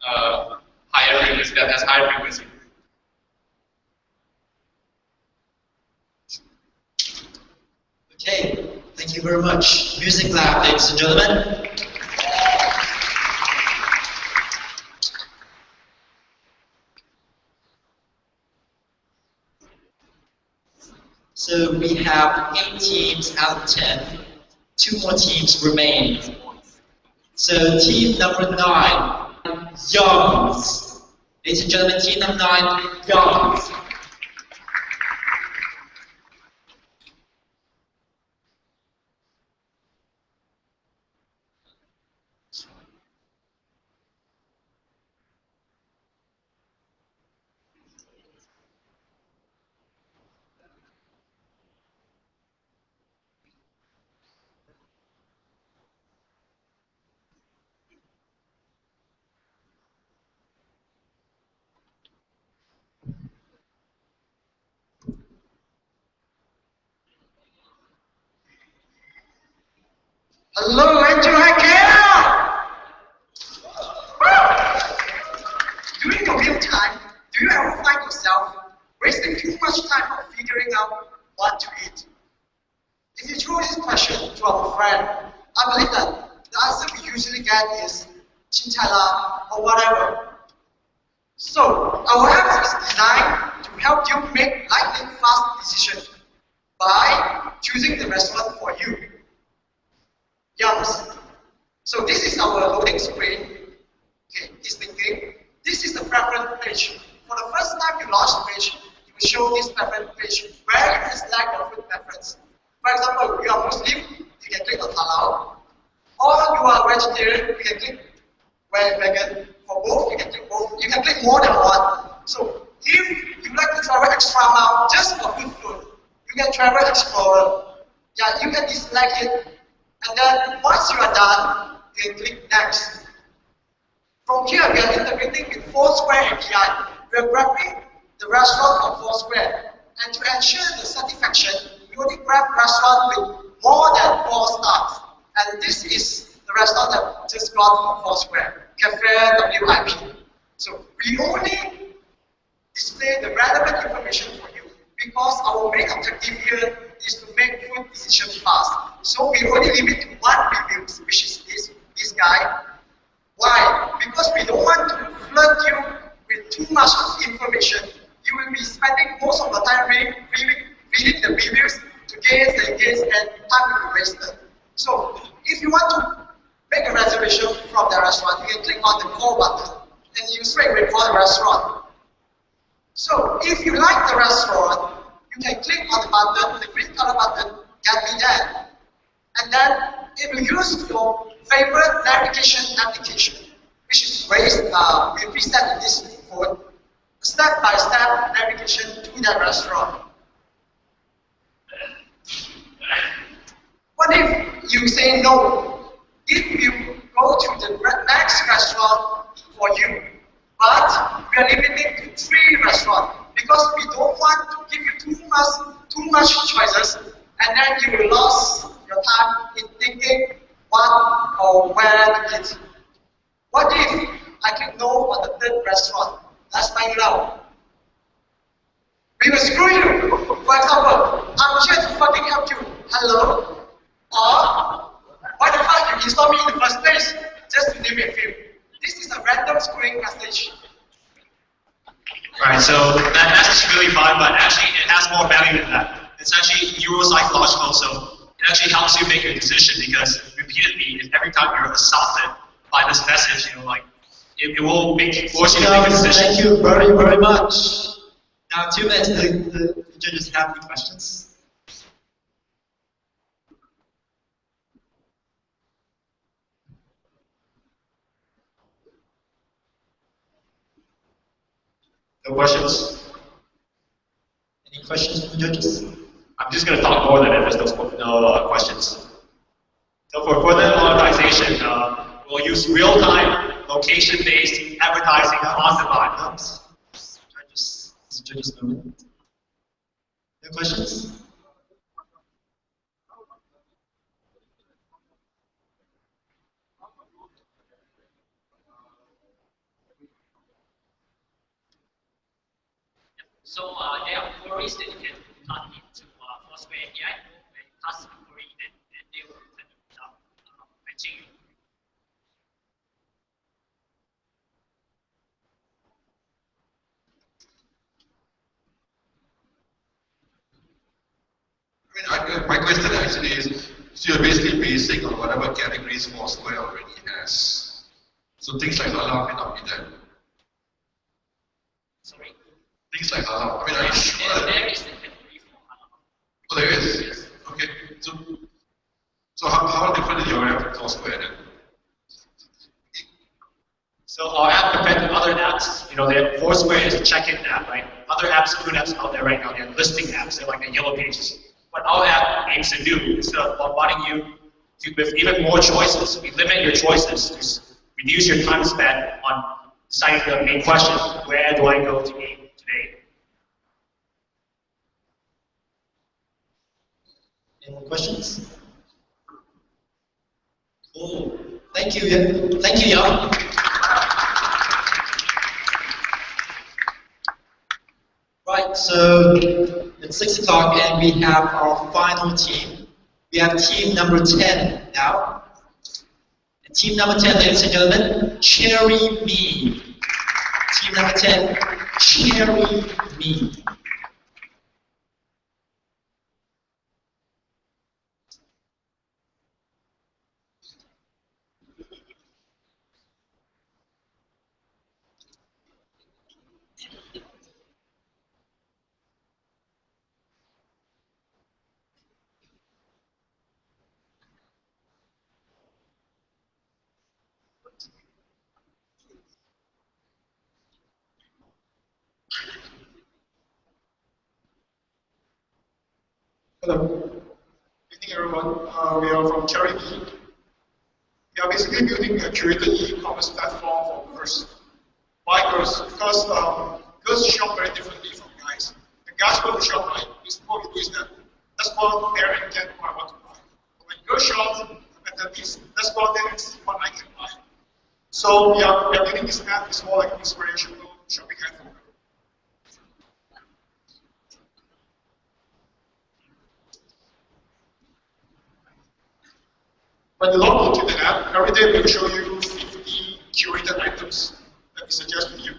higher frequency, that has higher frequency. Okay, thank you very much. Music Lab, ladies and gentlemen. So we have 8 teams out of 10. 2 more teams remain. So team number 9, Youngs. Ladies and gentlemen, team number 9, Youngs. Hello, AngelHack Kuala! During your meal time, do you ever find yourself wasting too much time on figuring out what to eat? If you throw this question to our friend, I believe that the answer we usually get is chintala or whatever. So, our app is designed to help you make lightning fast decisions by choosing the restaurant for you. Yes. So this is our loading screen. Okay, it's thinking. This is the preference page. For the first time you launch the page, you will show this preference page where you can select your food preference. For example, you are Muslim, you can click on halal. Or you are vegetarian, you can click vegan. For both, you can click both. You can click more than one. So if you like to travel extra mile just for good food, You can travel Explorer. Yeah, you can deselect it. And then once you are done, you can click Next. From here, we are integrating with Foursquare API. We are grabbing the restaurant from Foursquare. And to ensure the satisfaction, we only grab restaurant with more than 4 stars. And this is the restaurant that just got from Foursquare, Cafe WIP. So we only display the relevant information for you because our main objective here is to make food decisions fast. So we only limit to 1 review, which is this guy. Why? Because we don't want to flood you with too much information. You will be spending most of the time reading the reviews to gaze and gaze, and time will be wasted. So if you want to make a reservation from the restaurant, you can click on the call button and you straight away call the restaurant. So if you like the restaurant, you can click on the button, the green color button, get me there. And then it will use your favorite navigation application, which is we preset in this phone, step-by-step navigation to that restaurant. What if you say no? If you go to the next restaurant for you, but we are limiting to 3 restaurants because we don't want to give you too much choices, and then you will lose your time in thinking what or where to eat. What if I click no on the 3rd restaurant? Let's find it out. We will screw you. For example, I'm here to fucking help you. Hello? Or, why the fuck you install me in the first place? Just to name a few. This is a random screwing message. Right, so that message is really fun, but actually it has more value than that. It's actually neuropsychological, so it actually helps you make a decision because repeatedly, if every time you're assaulted by this message, like it will force you to make a decision. Thank you very, very much. Now 2 minutes, the judges have any questions? No questions? Any questions from the judges? I'm just going to talk more than if there's no questions. So for further monetization, we'll use real-time, location-based advertising on demand. Judges moment. No questions? So there are queries that you can plug into Foursquare API. When you pass a query, then they will return the result matching you. My question actually is, so you're basically basing on whatever categories Foursquare already has. So things like halal may not be there. Sorry? Things like halal. I mean, are you sure? There is a category for halal. Oh, there is? Yes. Okay. So how different is your app from Foursquare then? So our app compared to other apps, the Foursquare is a check-in app, right? Other apps, food apps out there right now, they're listing apps, they're like the yellow pages. What our app aims to do, instead of bombarding you with even more choices, we limit your choices to reduce your time spent on deciding the main question, where do I go to eat today? Any more questions? Cool. Thank you. Thank you, Jan. Right, so it's 6 o'clock and we have our final team. We have team number 10 now. And team number 10, ladies and gentlemen, Cherry Me. Team number 10, Cherry Me. Hello. Good evening, everyone. We are from Charity. We are basically building a curated e-commerce platform for girls. Why girls? Because girls shop very differently from guys. The guys go to shop, right? What we do is that let's go out there and get what I want to buy. When girls shop, at least let's go out there and see what I can buy. So we are building this app. It's more like an inspirational shopping app for girls. When you log into the app, every day we'll show you 50 curated items that we suggest to you.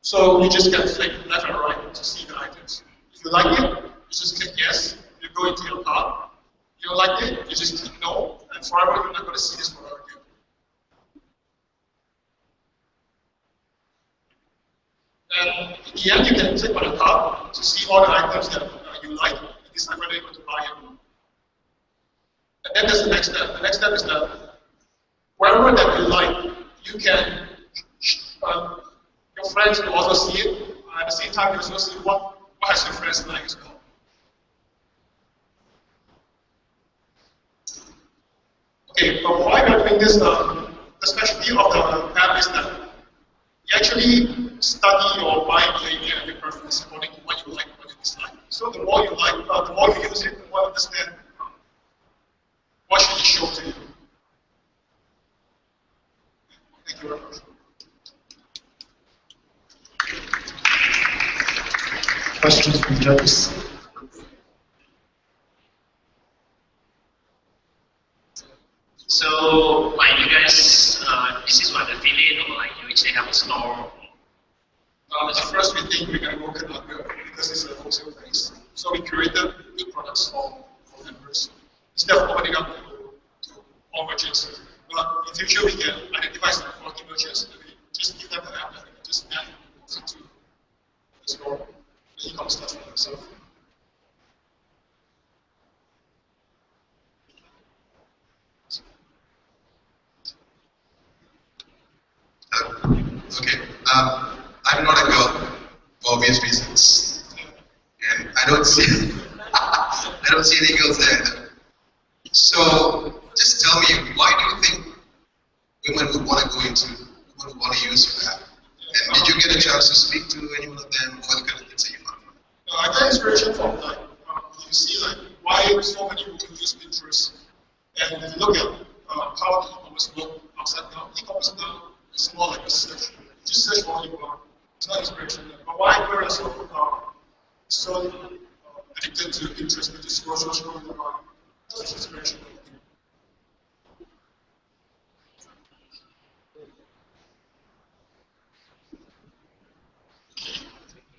So you just can click left and right to see the items. If you like it, you just click yes, you go into your cart. If you don't like it, you just click no, and forever you're not going to see this forever again. And in the end, you can click on the cart to see all the items that you like and decide whether you're going to buy it or not. And then there's the next step. The next step is that wherever that you like, you can, your friends will also see it. At the same time, you also see what has your friends like as well. Okay, but why we're doing this, the specialty of the app is that you actually study your buying behavior and your preference according to what you like and what you dislike. So the more you like, the more you use it, the more you understand what should it show to you? Thank you very much. Questions from judges? So, like you guys, this is what affiliate or like you actually have a store? At first we think we're going to work it out because it's a wholesale base. So we created good products for members. Instead of opening up to all merchants. But in future we can identify some quality merchants and we just give them the app and we can just add it to the store, the e-commerce platform itself. Okay, I'm not a girl for obvious reasons, and I don't see I don't see any girls there. So just tell me, why do you think women would want to go into, women would want to use your app? And did you get a chance to speak to any one of them? What kind of things that you found? I got inspiration from like you see like why so many women use Pinterest, and if you look at how e-commerce work outside now, e-commerce now is more like a search. Just search for what you want. It's not inspiration. But why girls are so addicted to Pinterest, to scroll around? That's inspiration.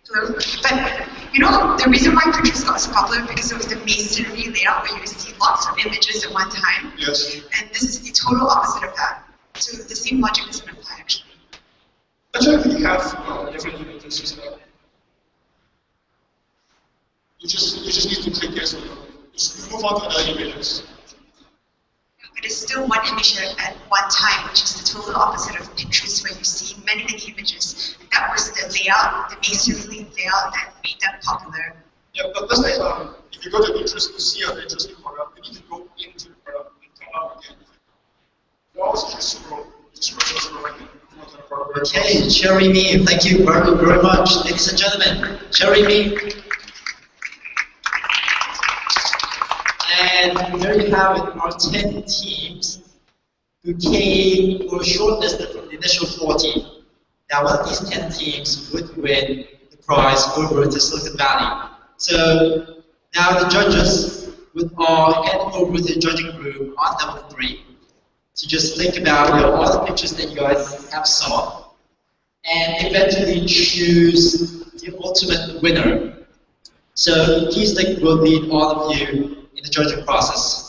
Hello. But you know, the reason why Pinterest got so popular because it was the masonry layout where you see lots of images at one time. Yes. And this is the total opposite of that. So the same logic doesn't apply actually. Actually, we have different images. You just need to click yes or no. Just move on to other images. But it's still one image at one time, which is the total opposite of Pinterest, where you see many, many images. That was the layout, the masonry layout that made that popular. Yeah, but let's say if you go to Pinterest to see an interesting product, you need to go into the product and come out again. You also just scroll again. Okay, Cherry Me, thank you very much. Ladies and gentlemen, Cherry Me. And there you have it, our 10 teams who were shortlisted from the initial 14. Now, one of these 10 teams would win the prize over to Silicon Valley. So now the judges would all head over to the judging room on number 3 to just think about all the pictures that you guys have saw and eventually choose the ultimate winner. So please will lead all of you in the judging process.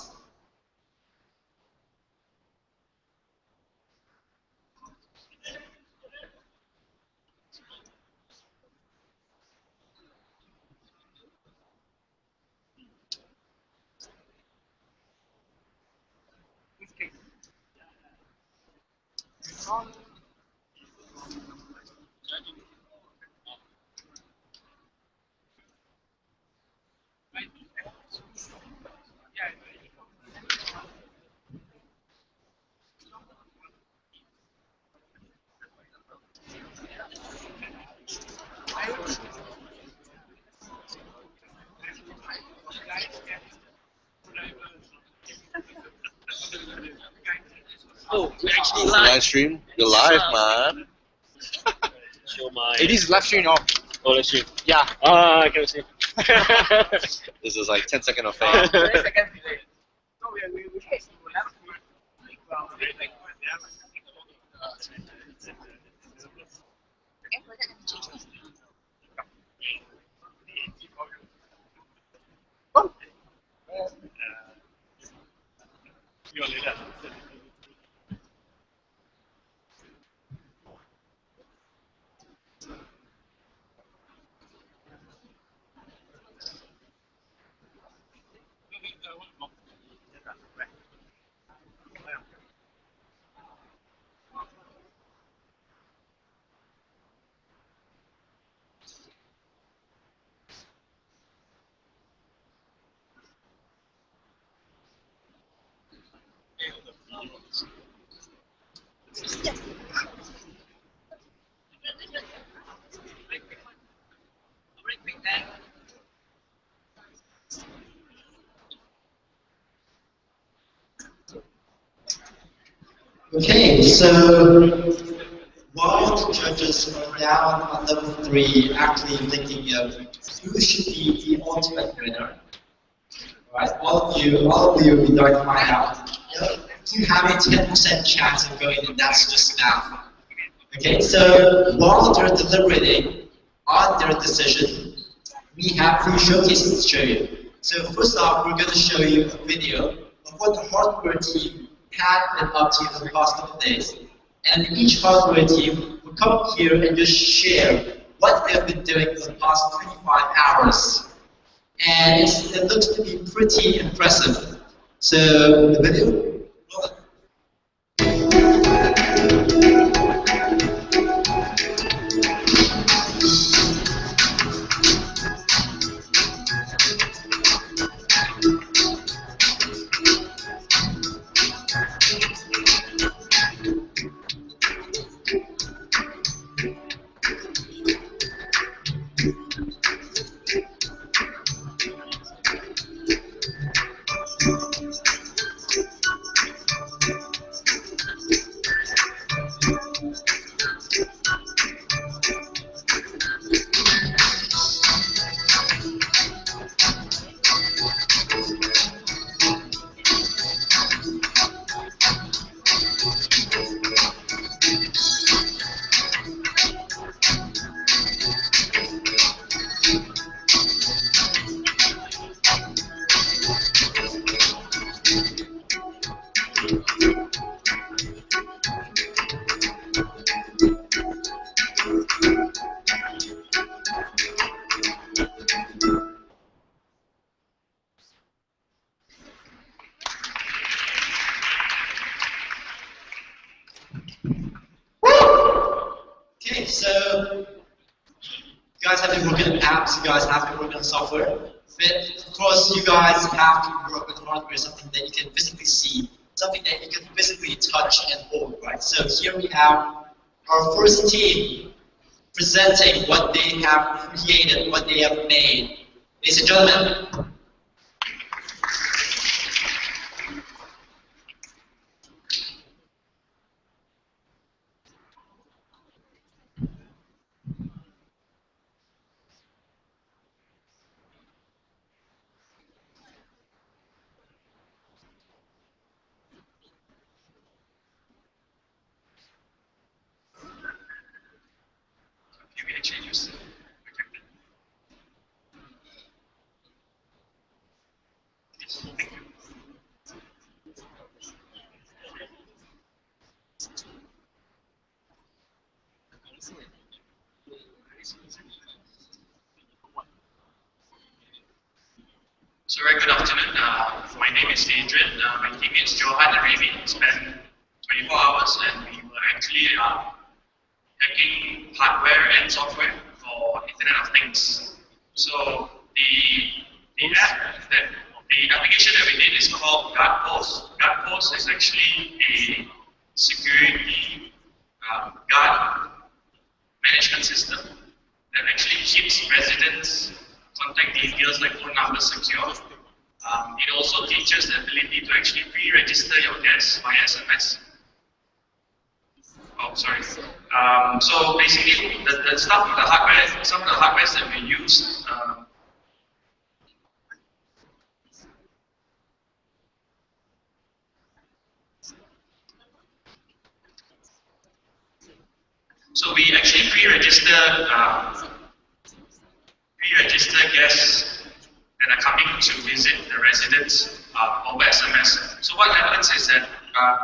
Oh, we actually Live stream? You're live, man. Show my. It is live stream now. Oh, live stream. Yeah. I can see. This is like 10 seconds of fame. 10 seconds delay. So we have Okay, so while the judges are down on level 3, actually thinking of who should be the ultimate winner, right? All of you would like to find out. You have a 10% chance of going, and that's just now. Okay, so while they're deliberating on their decision, we have 3 showcases to show you. So first off, we're going to show you a video of what the hardware team had been up to for the past couple of days. And each hardware team will come here and just share what they've been doing for the past 25 hours. And it looks to be pretty impressive. So, the video, roll it. Okay, so you guys have been working on apps, you guys have been working on software, but of course you guys have to work with hardware, something that you can physically see, something that you can physically touch and hold, right? So here we have our first team presenting what they have created, what they have made. Ladies and gentlemen. So very good afternoon. My name is Adrian. My teammates Johan and Ravi spent 24 hours and we were actually hacking hardware and software for Internet of Things. So the application that we did is called GuardPost. GuardPost is actually a security guard management system that actually keeps residents' contact details like phone numbers secure. It also teaches the ability to actually pre-register your guests via SMS. Oh, sorry. So basically, the stuff with the hardware, some of the hardwares that we use. So we actually pre-register guests that are coming to visit the residence over SMS. So what happens is that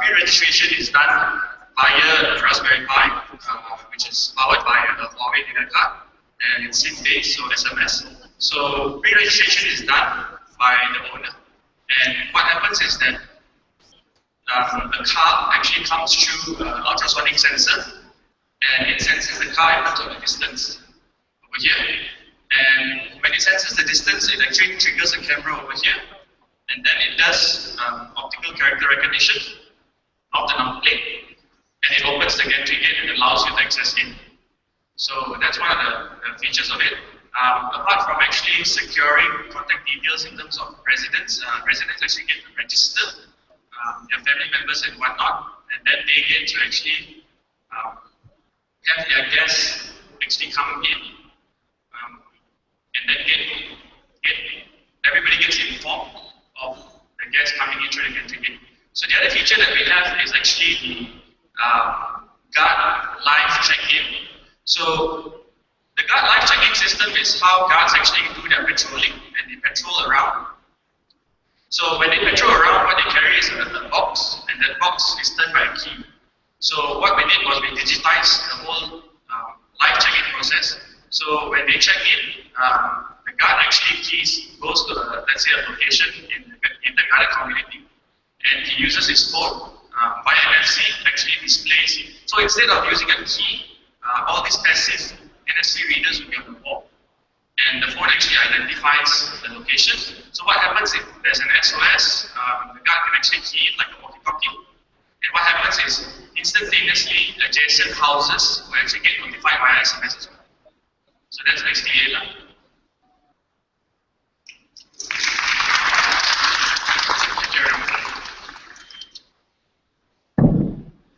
pre-registration is done via the Raspberry Pi, which is powered by the Huawei data card, and it's SIM-based, so SMS. So pre-registration is done by the owner, and what happens is that the car actually comes through ultrasonic sensor, and it senses the car in terms of the distance over here. And when it senses the distance, it actually triggers a camera over here, and then it does optical character recognition of the number plate, and it opens the gantry gate and allows you to access in. So that's one of the features of it. Apart from actually securing contact details in terms of residents, residents actually get to register their family members and whatnot, and then they get to actually have their guests actually come in, and then everybody gets informed of the guests coming in through the gantry gate. So the other feature that we have is actually the guard live check-in. So the guard live check-in system is how guards actually do their patrolling, and they patrol around. So when they patrol around, what they carry is a box, and that box is turned by a key. So what we did was we digitized the whole live check-in process. So when they check in, the guard actually goes to, let's say, a location in the guarded community, and he uses his phone via NFC actually displays. So instead of using a key, all these passive NFC readers will be on the wall, and the phone actually identifies the location. So what happens if there's an SOS, the guard can actually key in like a walkie-talkie, and what happens is instantaneously adjacent houses will actually get notified via SMS as well. So that's actually it.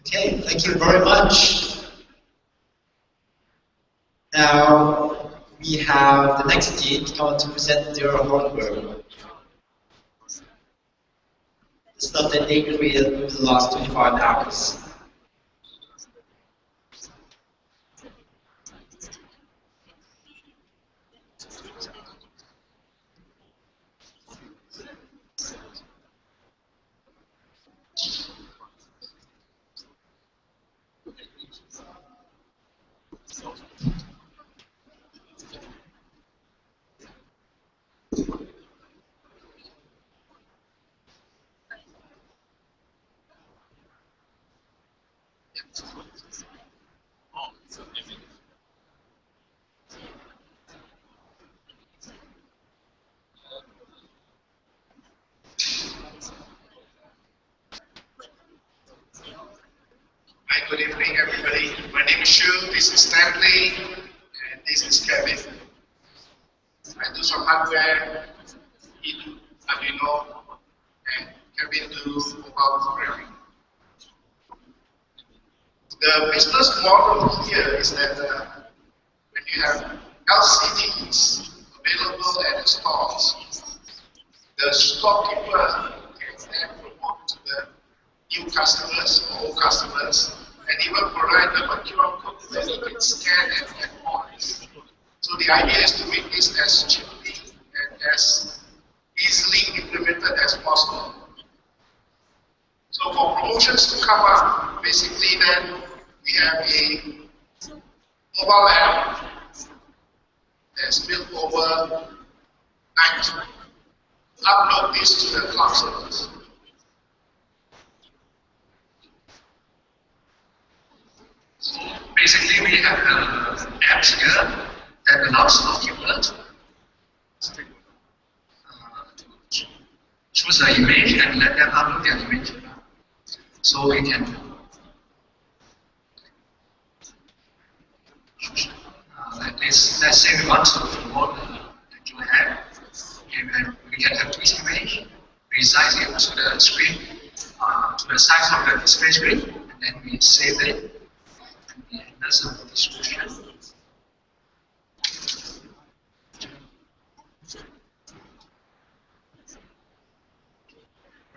Okay, thank you very much. Now we have the next team going to present their hardware. The stuff that they created over the last 25 hours. Hi, good evening, everybody. My name is Shu, this is Stanley, and this is Kevin. I do some hardware in Arduino, and Kevin does mobile programming. The business model here is that when you have LCDs available at the stores, the storekeeper can then promote to the new customers or old customers, and even provide them a QR code that they can scan and get points. So the idea is to make this as cheaply and as easily implemented as possible. So for promotions to come up, basically then we have a mobile app that's built over night. Upload this to the cloud servers. Basically, we have apps here that allows storekeepers to choose an image and let them upload their image. So we can like this. Let's say we want to promote the AngelHack, and we can have this image, resize it to the screen, to the size of the display screen, and then we save it. as a description.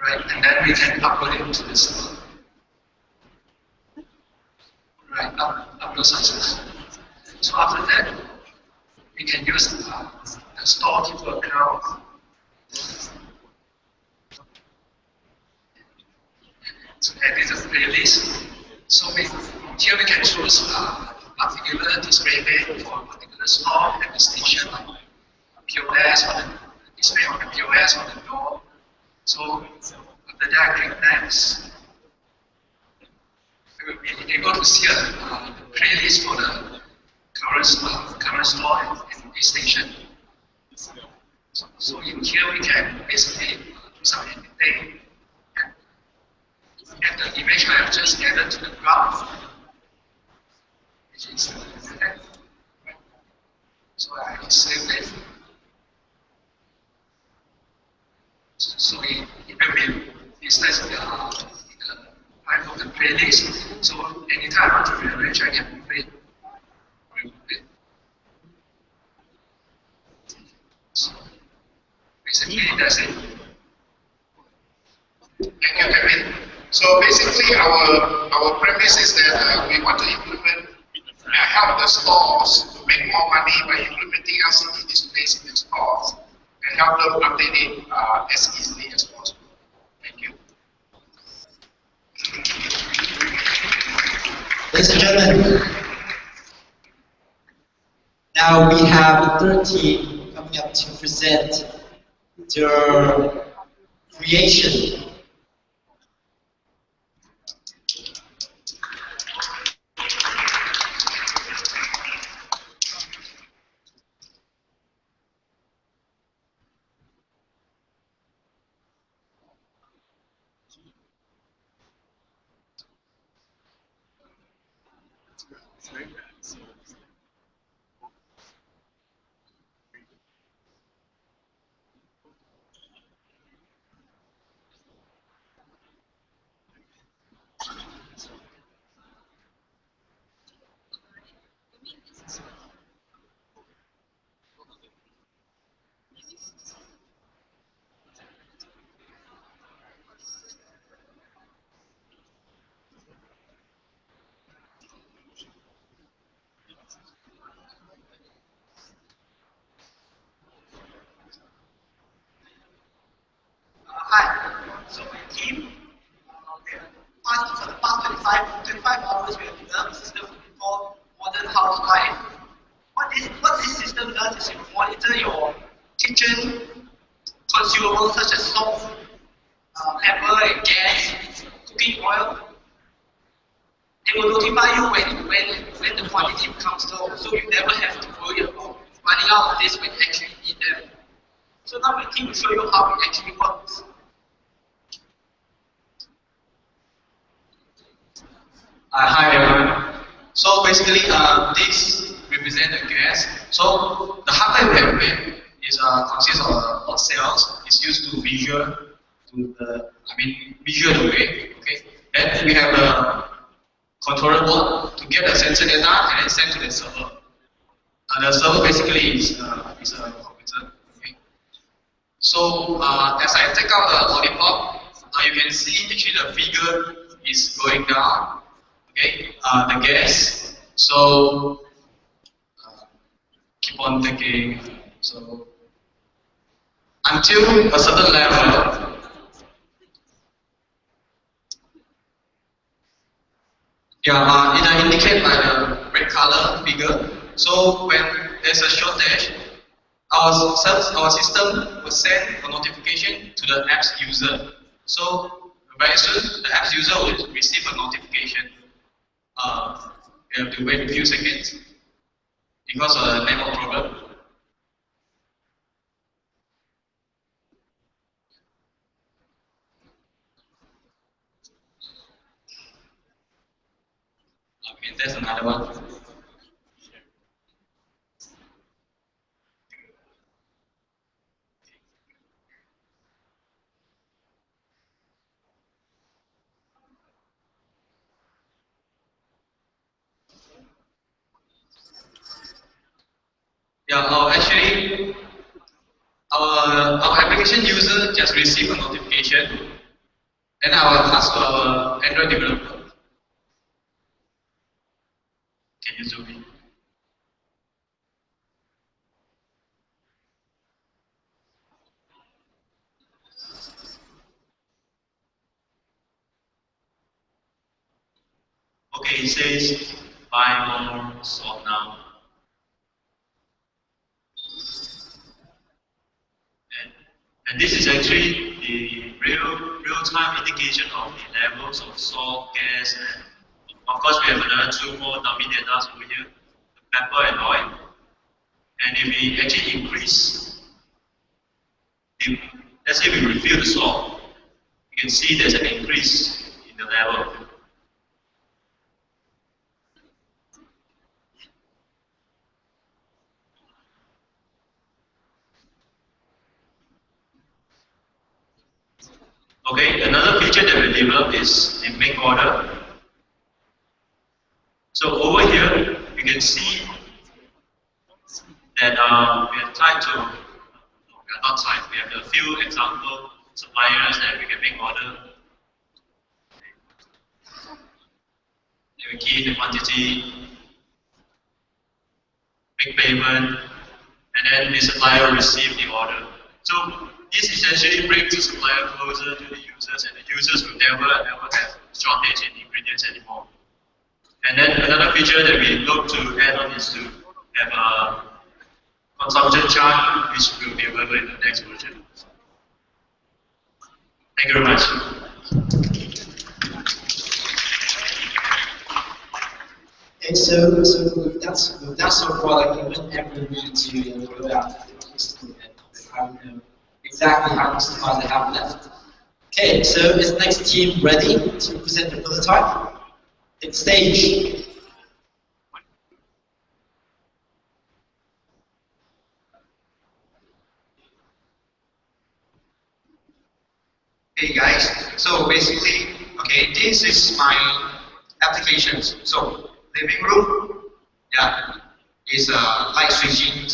Right, and then we can upload it to the server. Right, upload success. So after that, we can use the storekeeper account. So that is a playlist. So here we can choose a particular display name for a particular store and the station, like POS or the display on the POS on the door. So after that, click next. You're going to see a playlist for the current store and this station. So in here we can basically do some editing. And the image I have just added to the graph, which is so I can save it. So it will be sliced in the pipe of the playlist. So anytime I want to rearrange, I can move it. So basically that's it. Thank you, Kevin. So basically, our premise is that we want to implement, help the stores to make more money by implementing LCD displays in the stores and help them update it as easily as possible. Thank you. Ladies and gentlemen, now we have the third team coming up to present their creation. Hi. So my team, for the past 25 hours, we have developed a system called Modern House Life. What this system does is it monitor your kitchen consumables such as salt, pepper, and gas, cooking oil. It will notify you when the quantity becomes low, so you never have to worry about running out of this when you actually need them. So now my team will show you how it actually works. Hi everyone. So basically, this represents the gas. So the hardware we have made is consists of cells. It's used to visual the wave. Okay. Then we have the controller board to get the sensor data and then send to the server. The server basically is a computer. Okay. So as I take out the lollipop, you can see actually the figure is going down. Okay, the gas. So keep on taking. So until a certain level, it indicates by the red color figure. So when there's a shortage, our system will send a notification to the app's user. So very soon the app's user will receive a notification. You have to wait a few seconds because of the network problem. Okay, there's another one. Actually, our application user just received a notification, and I will ask our Android developer. Can you zoom in? Okay, it says buy more, solve now. And this is actually the real-time indication of the levels of salt, gas, and of course we have another two more dummy data over here, the pepper and oil. And if we actually increase, let's say we refill the salt, you can see there's an increase in the level. Okay, another feature that we developed is a make order. So over here, you can see that we have tried to, we are not tried, we have a few example suppliers that we can make order. We key the quantity, make payment, and then the supplier will receive the order. So this essentially brings the supplier closer to the users, and the users will never ever have shortage in ingredients anymore. And then another feature that we look to add on is to have a consumption chart, which will be available in the next version. Thank you very much. Okay, so with that sort of product, you don't ever need to go out to the customer and exactly how much time they have left. Okay, so is the next team ready to present the prototype? It's stage. Hey guys, so basically, okay, this is my applications. So living room, is light switching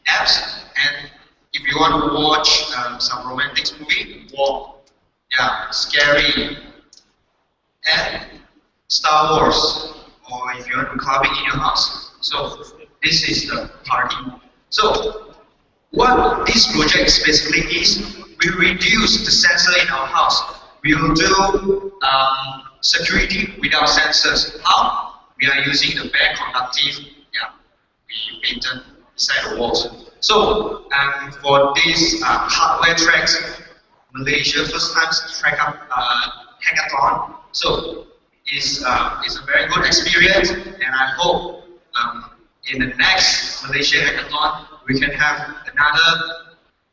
apps, and if you want to watch some romantic movie, warm, scary, and Star Wars, or if you want to clubbing in your house. So this is the party. So what this project basically is, we reduce the sensor in our house. We will do security without sensors. How? We are using the bare conductive, we painted beside the walls. So for this hardware tracks, Malaysia first time track up hackathon. So it's a very good experience, and I hope in the next Malaysia hackathon we can have another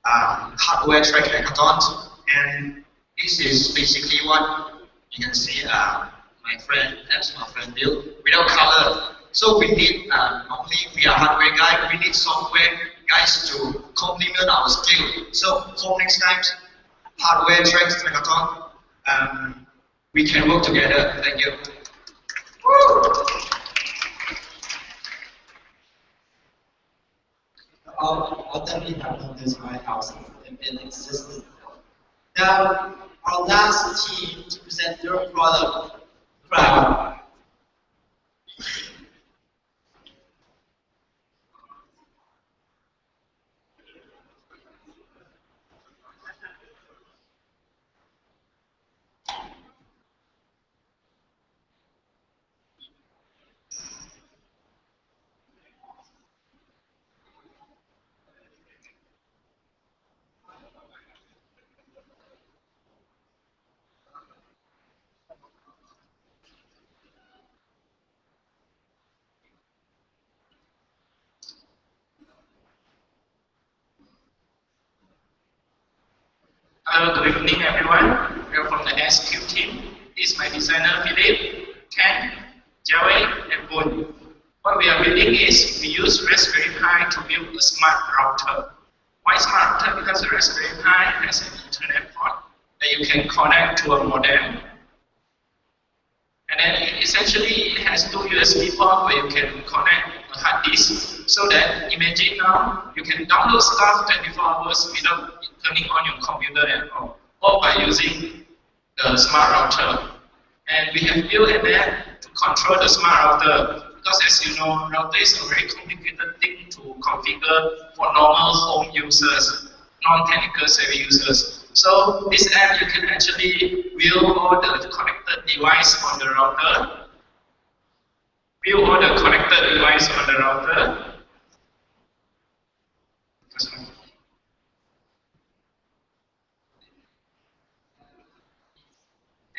hardware track hackathon. And this is basically what you can see. My friend, that's my friend Bill, without color. So we need, normally we are hardware guy, we need software guys to complement our skill. So for next time, hardware tracks hackathon, we can work together. Thank you. I'll definitely have done this in my house in existence. Now, our last team to present their product, Crowd. Hello, good evening everyone. We are from the SQ team. This is my designer Philip, Ken, Joey, and Boon. What we are building is we use Raspberry Pi to build a smart router. Why smart router? Because the Raspberry Pi has an Ethernet port that you can connect to a modem. And then essentially it has two USB ports where you can connect a hard disk, so that imagine now you can download stuff 24 hours without turning on your computer at all, or by using the smart router. And we have built an app to control the smart router, because as you know, router is a very complicated thing to configure for normal home users, non-technical savvy users. So this app, you can actually view all the connected device on the router,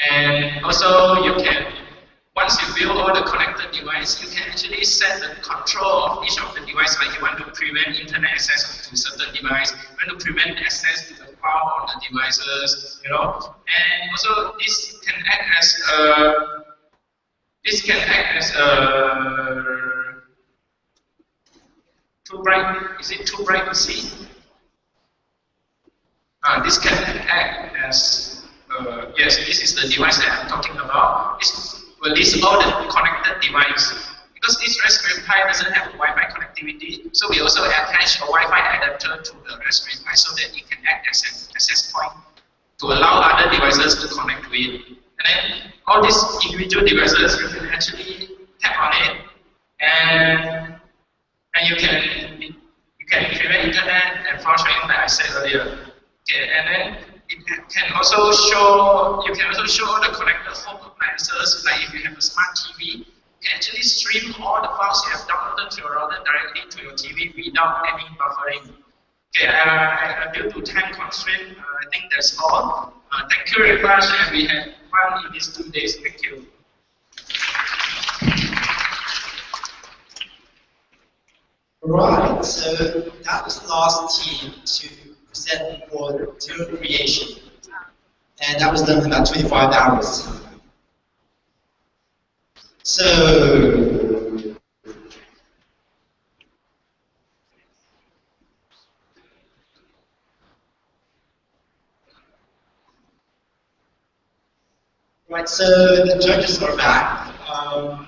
and also you can, once you view all the connected device, you can actually set the control of each of the device, like you want to prevent internet access to certain device, you want to prevent access to the power on the devices, you know. And also this can act as too bright. Is it too bright to see? This can act as yes, this is the device that I'm talking about. This will list all the connected devices. Because this Raspberry Pi doesn't have Wi-Fi connectivity, so we also attach a Wi-Fi adapter to the Raspberry Pi so that it can act as an access point to allow other devices to connect with. And then all these individual devices, you can actually tap on it, and you can prevent internet and flash showing that I said earlier. Okay, and then it can also show, you can also show all the connected home appliances, like if you have a smart TV, you can actually stream all the files you have downloaded to your router directly to your TV without any buffering. Okay, due to time constraint, I think that's all. Thank you very much, and we had fun in these 2 days. Thank you. Right, so that was the last team to present for tool creation. And that was done in about 25 hours. So, right, so the judges are back. Have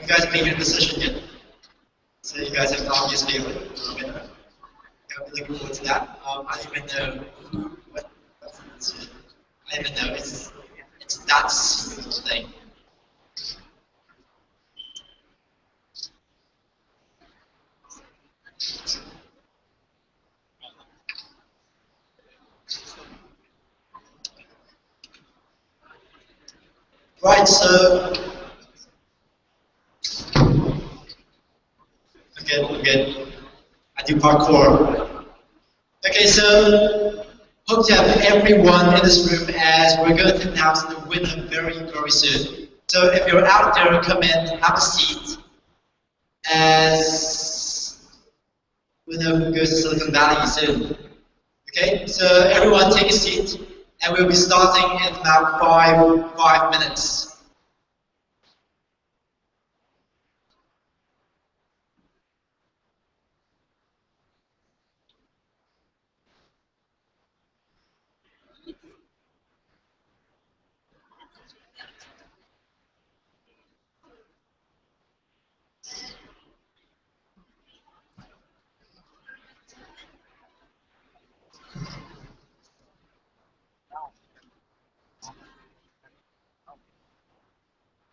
you guys made your decision yet? So you guys have obviously a winner. I'm looking forward to that. I don't even know what I don't even know. It's that simple thing. Right, so again, I do parkour. Okay, so hope to have everyone in this room as we're going to announce the winner very, very soon. So if you're out there, come in, have a seat, as winner who goes to Silicon Valley soon. Okay, so everyone take a seat, and we'll be starting in about five minutes.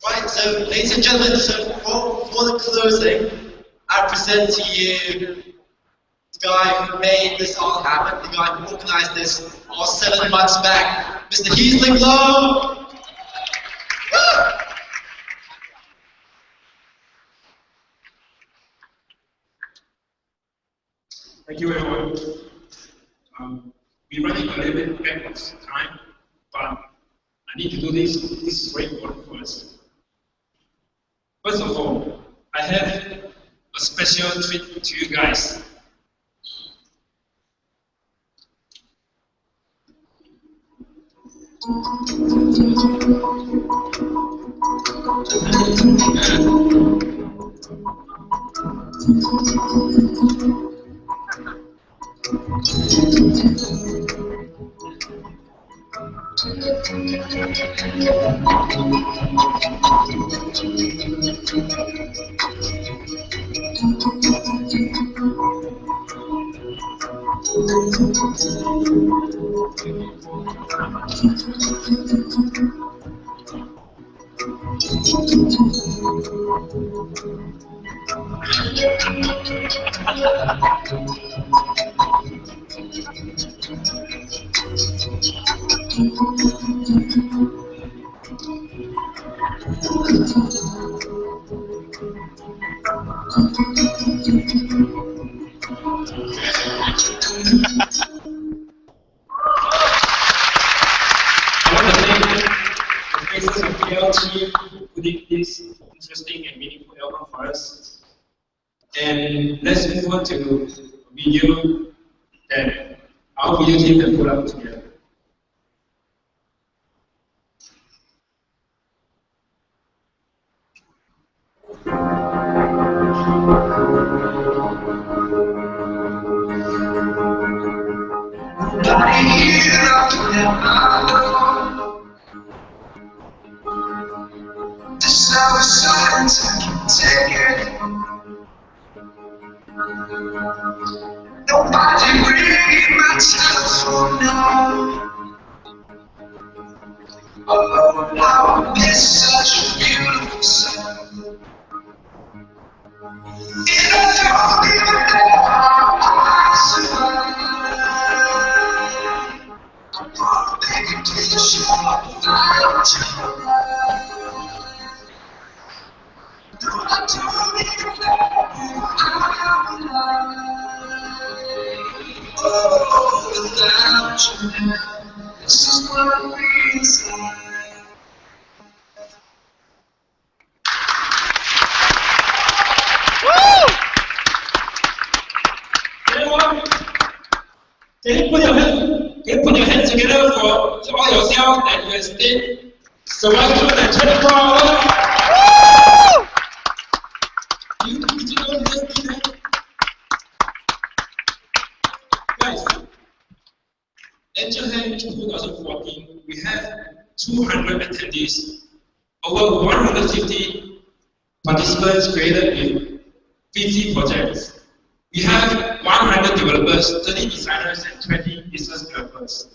Right, so ladies and gentlemen, so for the closing, I present to you the guy who made this all happen, the guy who organized this all 7 months back, Mr. Heasley Lowe. Thank you, everyone. We're running a little bit backwards time, but I need to do this. This is very important for us. First of all, I have a special treat to you guys. Putting this interesting and meaningful album for us. And let's move on to a video that our video team can put up together. This hour silence, I can't take it. Nobody ringing my telephone now. Oh, now it's such a beautiful sound. And I don't even know how I survive. I'm not begging to the shore, flying to the I don't even know how I'm alive. Oh, without you now, this is what it feels like. Woo! Everyone, can you put your hands together for all yourself that you have stayed survived through the 24 hours? Did you know this? Guys, AngelHack 2014, we have 200 attendees, over 150 participants created with 50 projects. We have 100 developers, 30 designers, and 20 business developers.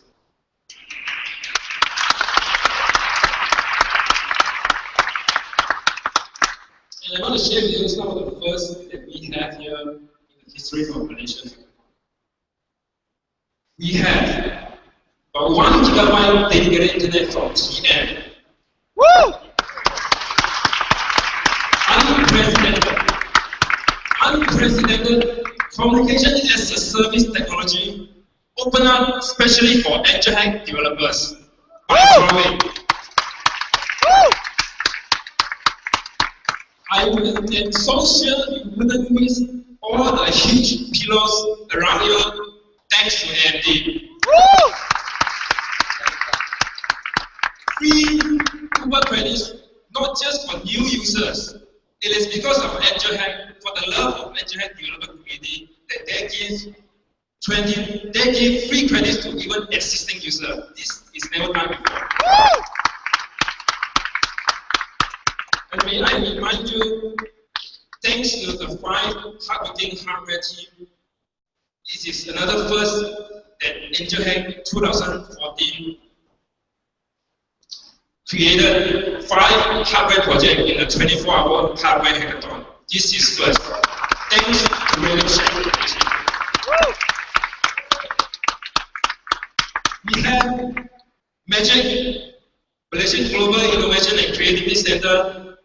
And I want to share with you some of the firsts that we have here in the history of Malaysia. We have about 1 gigabyte dedicated internet from TM. Woo! Unprecedented communication as a service technology open up especially for AngelHack developers. I am so sure you wouldn't miss all the huge pillows around you thanks to AMD. Free Uber credits, not just for new users. It is because of AngelHack, for the love of AngelHack developer community, that they give free credits to even existing users. This is never done before. And may I remind you, thanks to the 5 hardworking hardware team, this is another first that AngelHack 2014 created 5 hardware projects in a 24-hour hardware hackathon. This is first. Thanks to Malaysia. We have Magic, Malaysian Global Innovation and Creativity Center,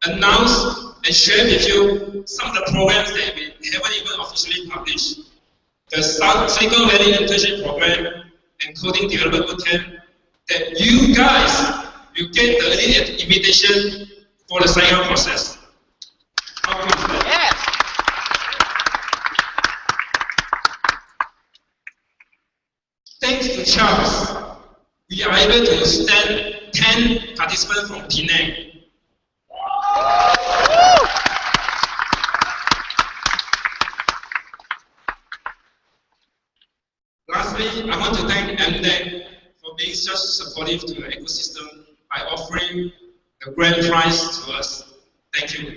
announce and share with you some of the programs that we haven't even officially published. The Silicon Valley Internship Program and Coding Development Bootcamp, that you guys will get the early invitation for the sign-up process. How good is that? Yes. Thanks to Charles, we are able to stand 10 participants from Penang. Lastly, I want to thank MDEC for being such supportive to the ecosystem by offering the grand prize to us. Thank you.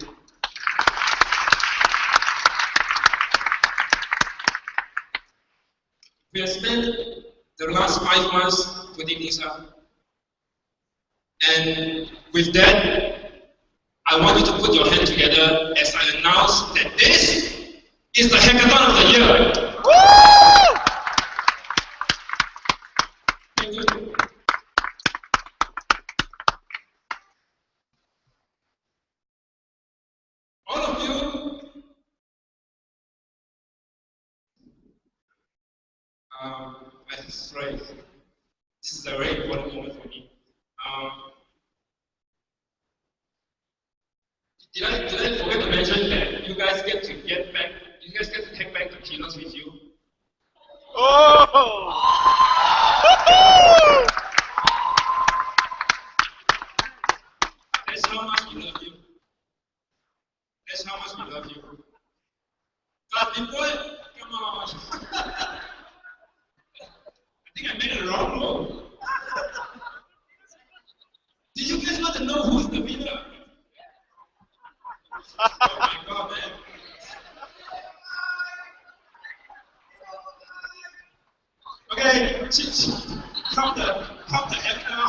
We have spent the last 5 months putting this up. And with that, I want you to put your hand together as I announce that this is the Hackathon of the Year. Woo! Thank you. All of you, I'm sorry. This is a very important moment for me. Did I forget to mention that you guys get to take back the keynotes with you? Oh! That's how much we love you. That's how much we love you. But before, come on. I think I made a wrong move. Did you guys want to know who's the winner? Oh my God, man. Okay, count the F now.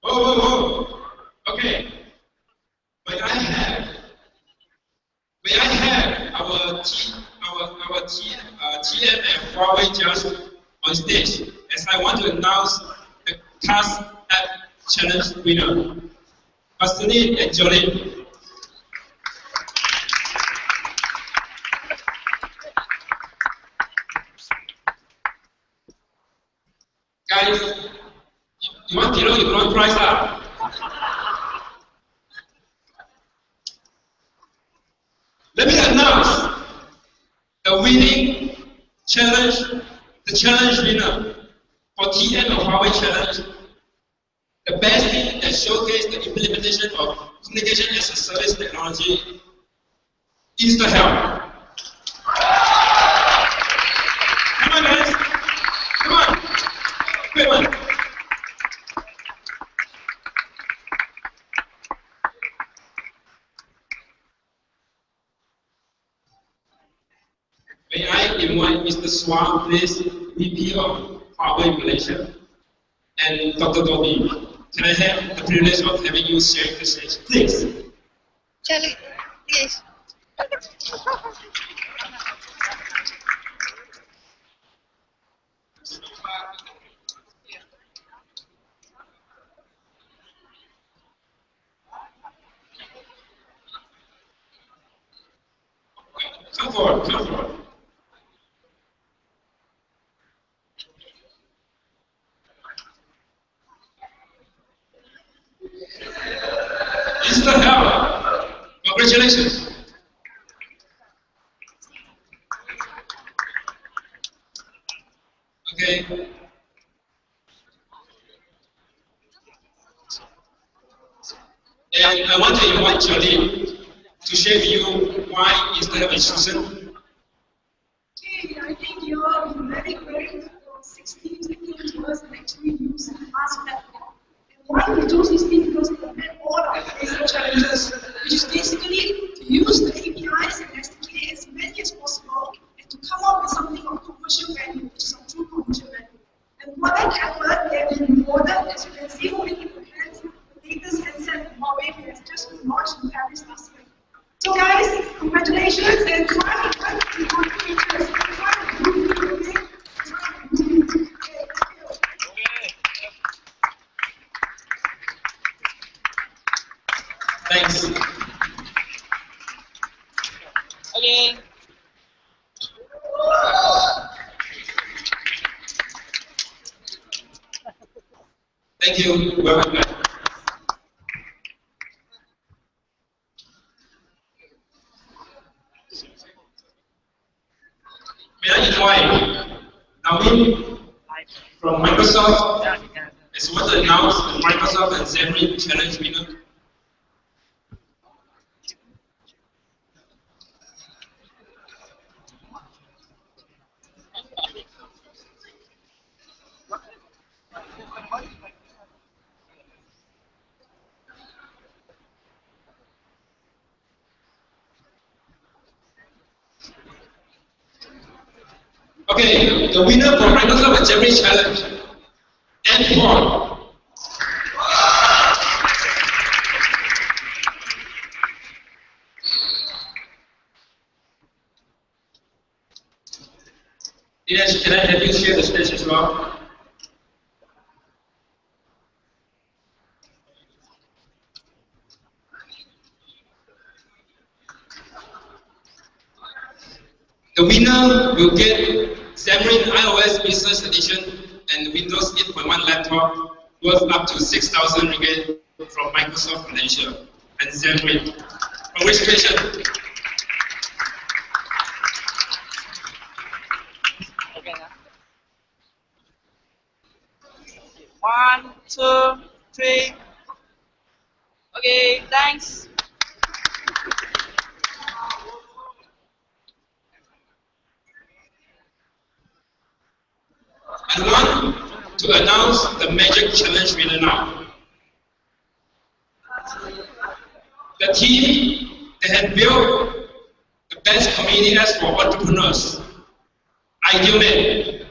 Whoa. Okay. May I have our TM and Huawei just on stage, as I want to announce the Cast App Challenge winner, Pasuni and Jolene. Guys, you want to know the grand prize up? Let me announce the winning challenge, the challenge winner for TM and Huawei challenge. The best thing that showcased the implementation of communication as a service technology is the help. Come on, guys. Come on. Quick one. May I invite Mr. Swan, please, VP of Huawei Malaysia, and Dr. Dobby. Can I have the privilege of having you share the stage, please? Charlie, please. Come forward, come forward. Mr. Howard, congratulations. Okay. And I want to invite Jolene to share with you why instead of chosen. Okay, I think you all been very great for 16 to us and actually use the fast platform. And why we do this thing because we have met all our basic challenges, which is basically to use the APIs and SDK as many as possible and to come up with something of commercial value, which is of true commercial value. And for that effort, they have been rewarded, as you can see, holding in your hands, the latest handset Huawei has just been launched in Paris last year. So guys, congratulations and try to Thanks. Okay. Thank you. Welcome back. May I invite Naveen from Microsoft as well to announce the Microsoft and Xamarin Challenge winner? Okay, the winner for Microsoft and Germany Challenge, N4. Yes, can I have you share the stage as well? The winner will get Xamarin iOS Business Edition and Windows 8.1 laptop worth up to 6,000 ringgit from Microsoft Malaysia and Xamarin. Congratulations. One, two, three. Okay, thanks. I want to announce the Magic Challenge winner now. The team that had built the best community apps for entrepreneurs, AngelHack.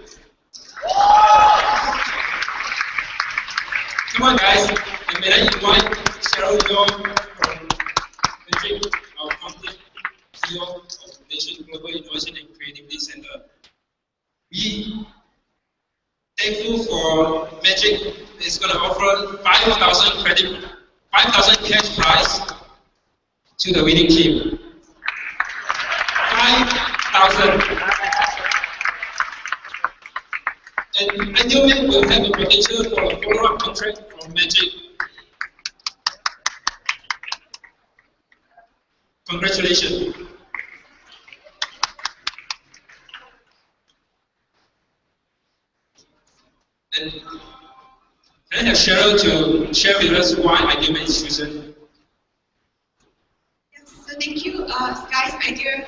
Come on guys, and may I invite Cheryl Young from Magic, our company, CEO of Nation Global Innovation and Creativity Center. We thankful for Magic is going to offer 5,000 credit, 5,000 cash prize to the winning team. 5,000. And AngelHack will have the potential for a follow-up contract from Magic. Congratulations. And can I have Cheryl to share with us why AngelHack is chosen? Yes, so thank you, guys. Ideal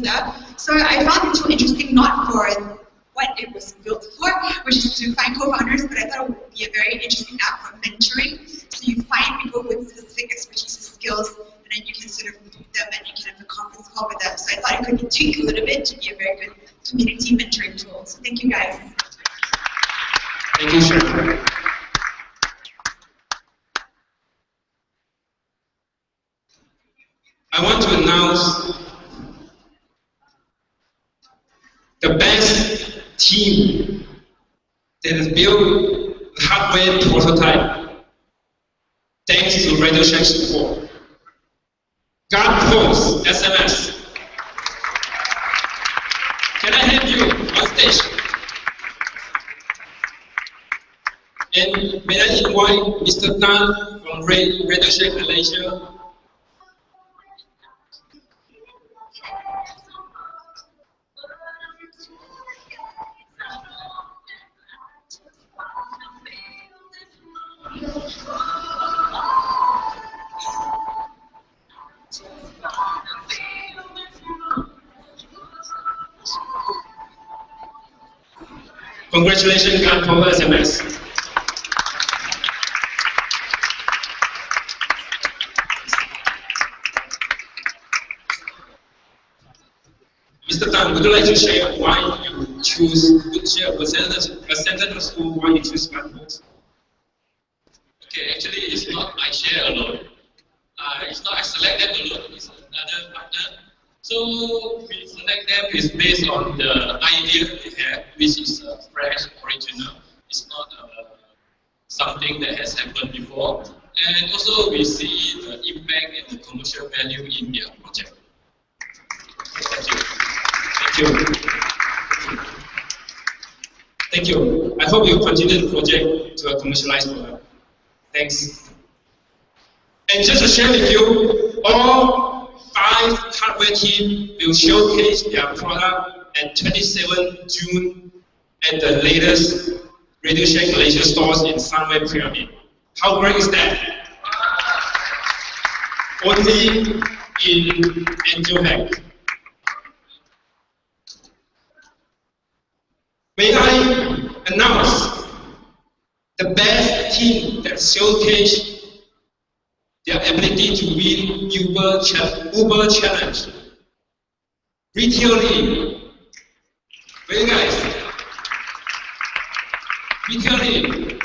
Lab. So I found it so interesting, not for what it was built for, which is to find co-founders, but I thought it would be a very interesting app for mentoring. So you find people with specific expertise and skills, and then you can sort of meet them and you can have a conference call with them. So I thought it could be tweaked a little bit to be a very good community mentoring tool. So thank you guys. Thank you, Cheryl. I want to announce the best team that has built the hardware prototype thanks to Radio Shack support. God Post SMS. Can I have you on stage? And may I invite Mr. Tan from Radio Shack Malaysia. Congratulations, God for SMS. Mr. Tan, would you like to share why you share a percentage of school why you choose smartphones? Okay, actually it's not I share alone. It's not I select them alone, it's another partner. So we select them is based on the idea they have, which is fresh, original. It's not something that has happened before. And also we see the impact and the commercial value in their project. Thank you. Thank you. Thank you. I hope you continue the project to a commercialized product. Thanks. And just to share with you, all 5 hardware teams will showcase their product at 27 June at the latest Radio Shack Malaysia stores in Sunway Pyramid. How great is that? Only in AngelHack. May I announce the best team that showcased their ability to win Uber Challenge. Retail League, Very nice. We tell him,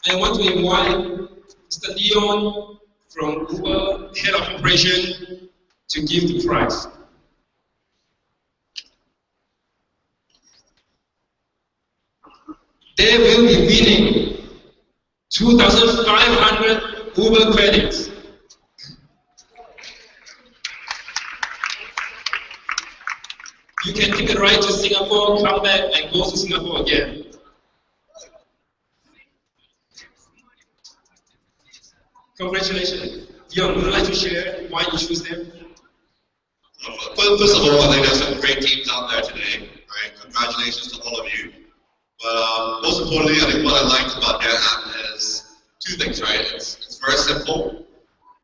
I want to invite Mr. Leon from Uber, head of operation, to give the prize. They will be winning 2,500 Uber credits. You can take a ride to Singapore, come back, and go to Singapore again. Congratulations. Leon, would you like to share why you choose them? Well, first of all, I think there's some great teams out there today, right? Congratulations to all of you. But most importantly, I think what I liked about their app is two things, right? It's very simple,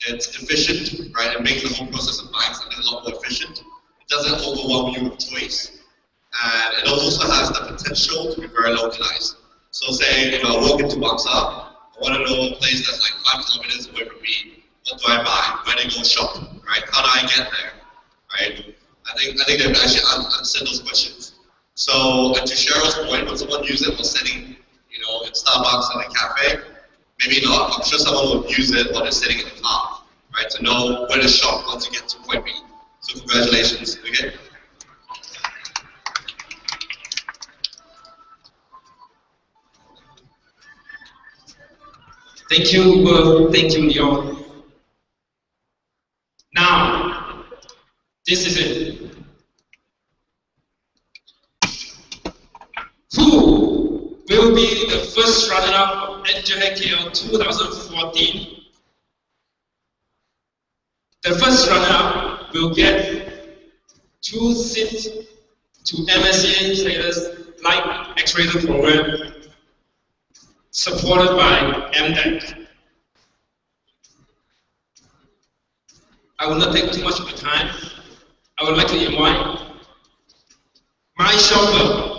it's efficient, right? It makes the whole process of buying something a lot more efficient. It doesn't overwhelm you with choice. And it also has the potential to be very localized. So say, you know, I walk into Bangsa, I want to know a place that's like 5 kilometers away from me. What do I buy? Where do I go shop? Right? How do I get there? Right? I think they've actually answered those questions. So, and to Cheryl's point, when someone uses it for sitting, you know, in Starbucks and a cafe, maybe not. I'm sure someone will use it while they're sitting in the car, right? To know where to shop once you get to point B. So congratulations. Okay. Thank you, Uber. Thank you, Leon. Now, this is it. Who will be the first runner-up of AngelHack KL 2014? The first runner-up will get 2 seats to MSA Traders Light Accelerator Program, supported by MDEC. I will not take too much of your time. I would like to invite my shopper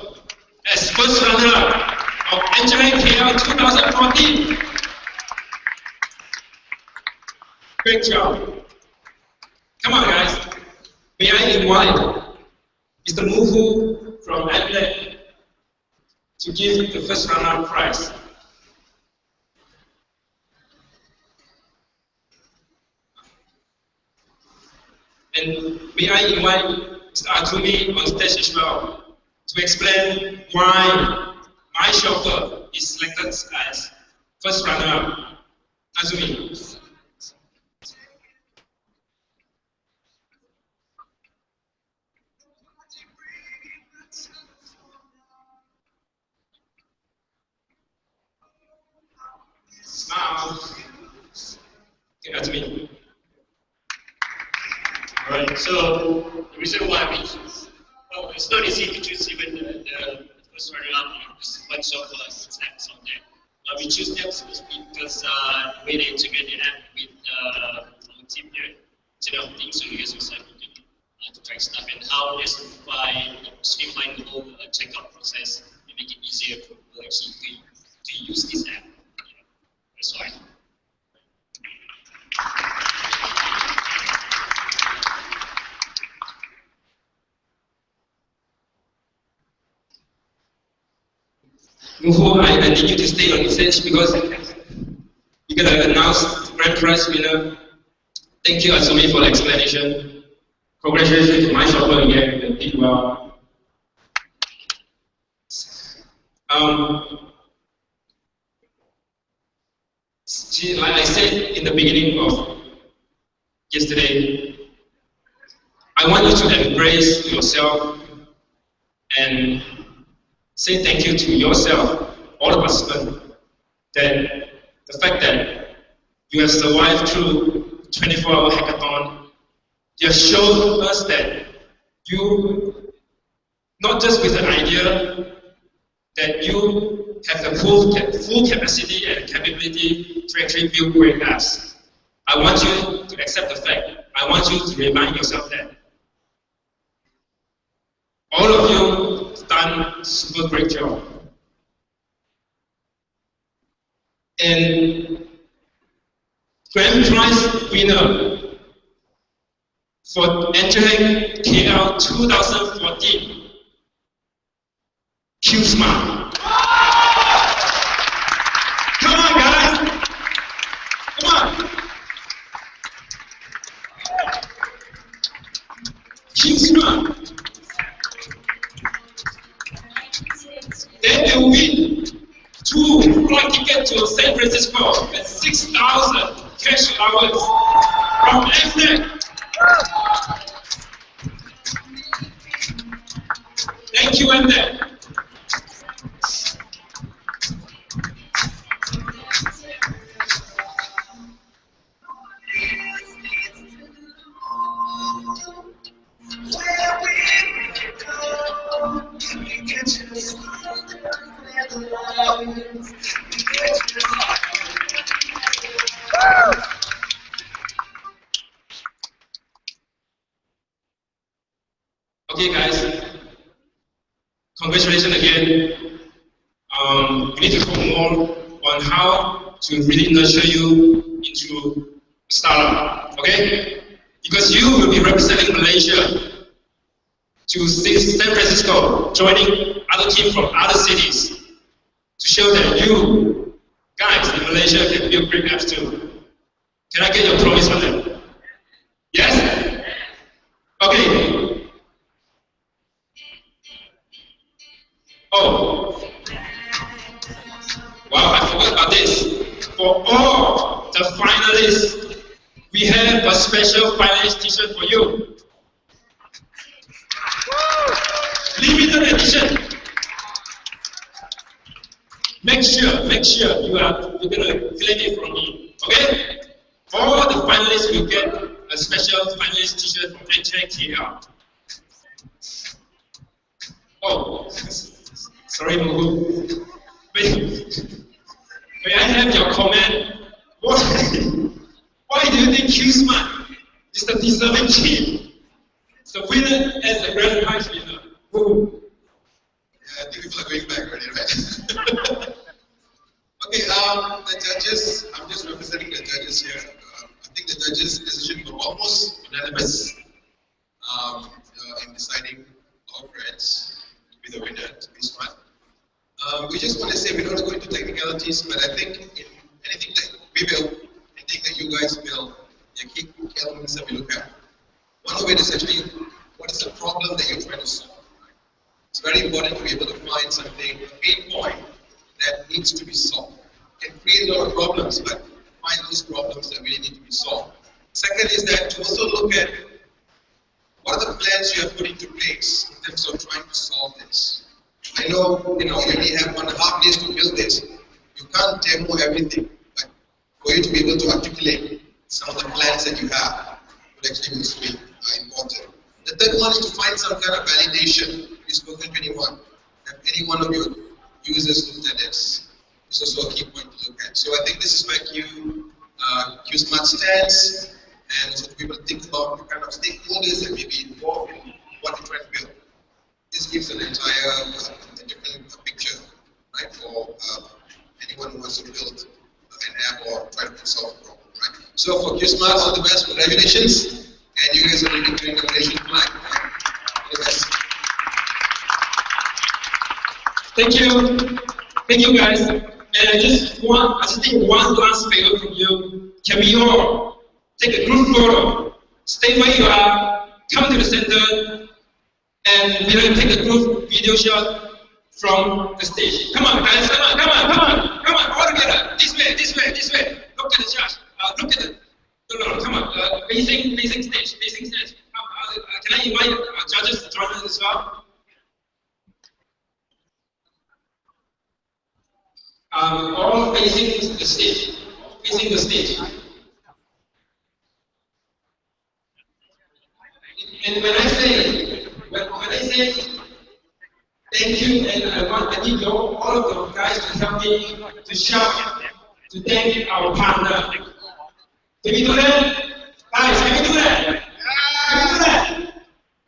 as first runner-up of AngelHack KL 2014. Great job. Come on, guys. May I invite Mr. Muhu from AngelHack to give the first runner-up prize. And may I invite Mr. Atumi on stage as well to explain why my shopper is selected as first runner-up. Atumi. Smile. Okay, Atumi. Alright, so the reason why we choose, well, it's not easy to choose even the first runner-up, just a bunch of snacks on there. But we choose them because the way they integrate the app with our team here, instead of things so you guys decide to track stuff and how they simplify, streamline the whole checkout process and make it easier for people actually to use this app. That's why. Muhu, I need you to stay on the stage because you're going to announce the grand prize winner. Thank you, Asumi, for the explanation. Congratulations to my shopper again, they did well. See, like I said in the beginning of yesterday, I want you to embrace yourself and say thank you to yourself, all the participants, that the fact that you have survived through 24-hour hackathon. You have shown us that you, not just with an idea, that you have the full capacity and capability to actually build great apps. I want you to accept the fact. I want you to remind yourself that. All of you have done a super great job. And grand prize winner for AngelHack KL 2014 Q-Smart. Come on, guys. Come on. Q-Smart. They will win 2 flight tickets to San Francisco and 6,000 cash allowance from AngelHack. Thank you, AngelHack. Okay, guys. Congratulations again. We need to talk more on how to really nurture you into a startup. Okay? Because you will be representing Malaysia to San Francisco, joining other teams from other cities to show that you guys in Malaysia can build great apps too. Can I get your promise on that? Yes? Okay. Oh. Wow, I forgot about this. For all the finalists, we have a special finalist t-shirt for you. Limited edition. Make sure you're gonna claim it from me. Okay? For all the finalists, you get a special finalist t-shirt from AngelHack KL. Oh, sorry, Muhu. May I have your comment? Why do you think Q-Smart is the deserving team? The winner as the grand prize winner. Who? Yeah, I think people are going back already, right? Okay, the judges, I'm just representing the judges here. I think the judges' decision was almost unanimous in deciding our friends to be the winner, to be smart. We just want to say we don't want to go into technicalities, but I think in anything that we build, anything that you guys build, there are key elements that we look at. One of it is actually what is the problem that you're trying to solve. It's very important to be able to find something, a pain point that needs to be solved. It can create a lot of problems, but find those problems that really need to be solved. Second is that to also look at what are the plans you have put into place in terms of trying to solve this. I know, you only have 1.5 days to build this. You can't demo everything, but for you to be able to articulate some of the plans that you have would actually be important. The third one is to find some kind of validation. You've spoken to anyone. Have any one of your users looked at this? It's also a key point to look at. So I think this is where Q-Smart stands, and also to be able to think about the kind of stakeholders that may be involved in what you're trying to build. This gives an entire different picture, right, for anyone who wants to build an app or try to solve a problem, right? So for Q-Smart, all the best, congratulations, and you guys are really doing the Malaysian flag. All the best. Thank you guys. And I just need one last favor from you. Can we all take a group photo? Stay where you are, come to the center, and we're going to take a group video shot from the stage. Come on, guys, come on, all together. This way. Look at the judge. Look at the. No, come on. Facing stage. Can I invite judges to join us as well? All facing the stage. And when I say thank you, and I need all of you guys to help me to shout to thank our partner. Can we do that? Guys, can we do that?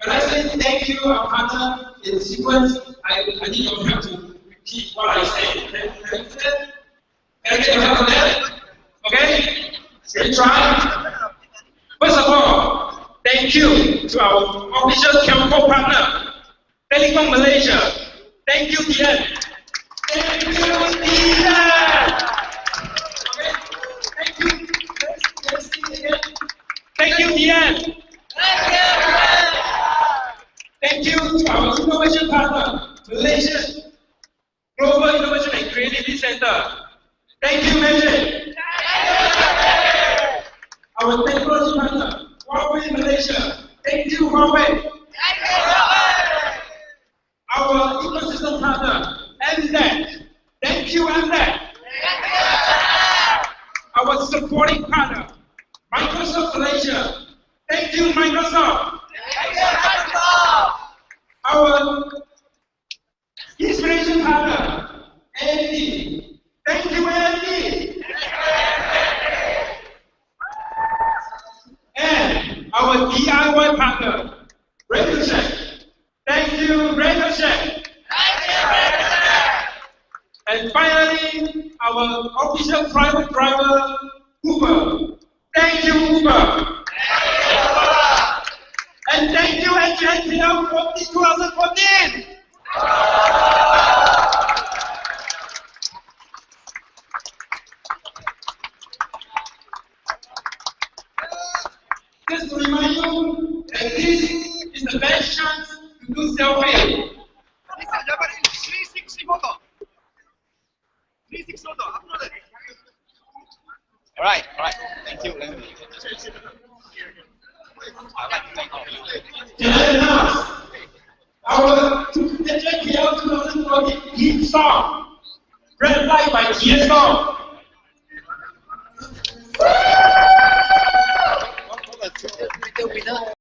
When I say thank you, our partner, in sequence, I need your help to repeat what I say. Can you do that? Can I get your help on that? Okay? Can you try? First of all, thank you to our official Campo partner, Telecom Malaysia. Thank you, Dian. Thank you, Dian. Okay. Thank you. Let's see it again. Thank you, Dian. Thank you to our innovation partner, Malaysia Global Innovation and Creativity Center. Thank you, Magic. Our technology partner, Huawei Malaysia. Thank you, Huawei. Our ecosystem partner, AngelHack. Thank you, AngelHack. Our supporting partner, Microsoft Malaysia. Thank you, Microsoft. Our inspiration partner, Andy. Thank you, Andy. And our DIY partner, Ricochet. Thank you, Ricochet. And finally, our official private driver, Uber. Thank you, Uber. And thank you, AngelHack Kuala Lumpur 2014. Just to remind you that this is the best chance to do selfie. 360 photo. 360 photo. Upload it. All right. Thank you. Our AngelHack Kuala 2014 hit song, Red Light by TSO. The winner.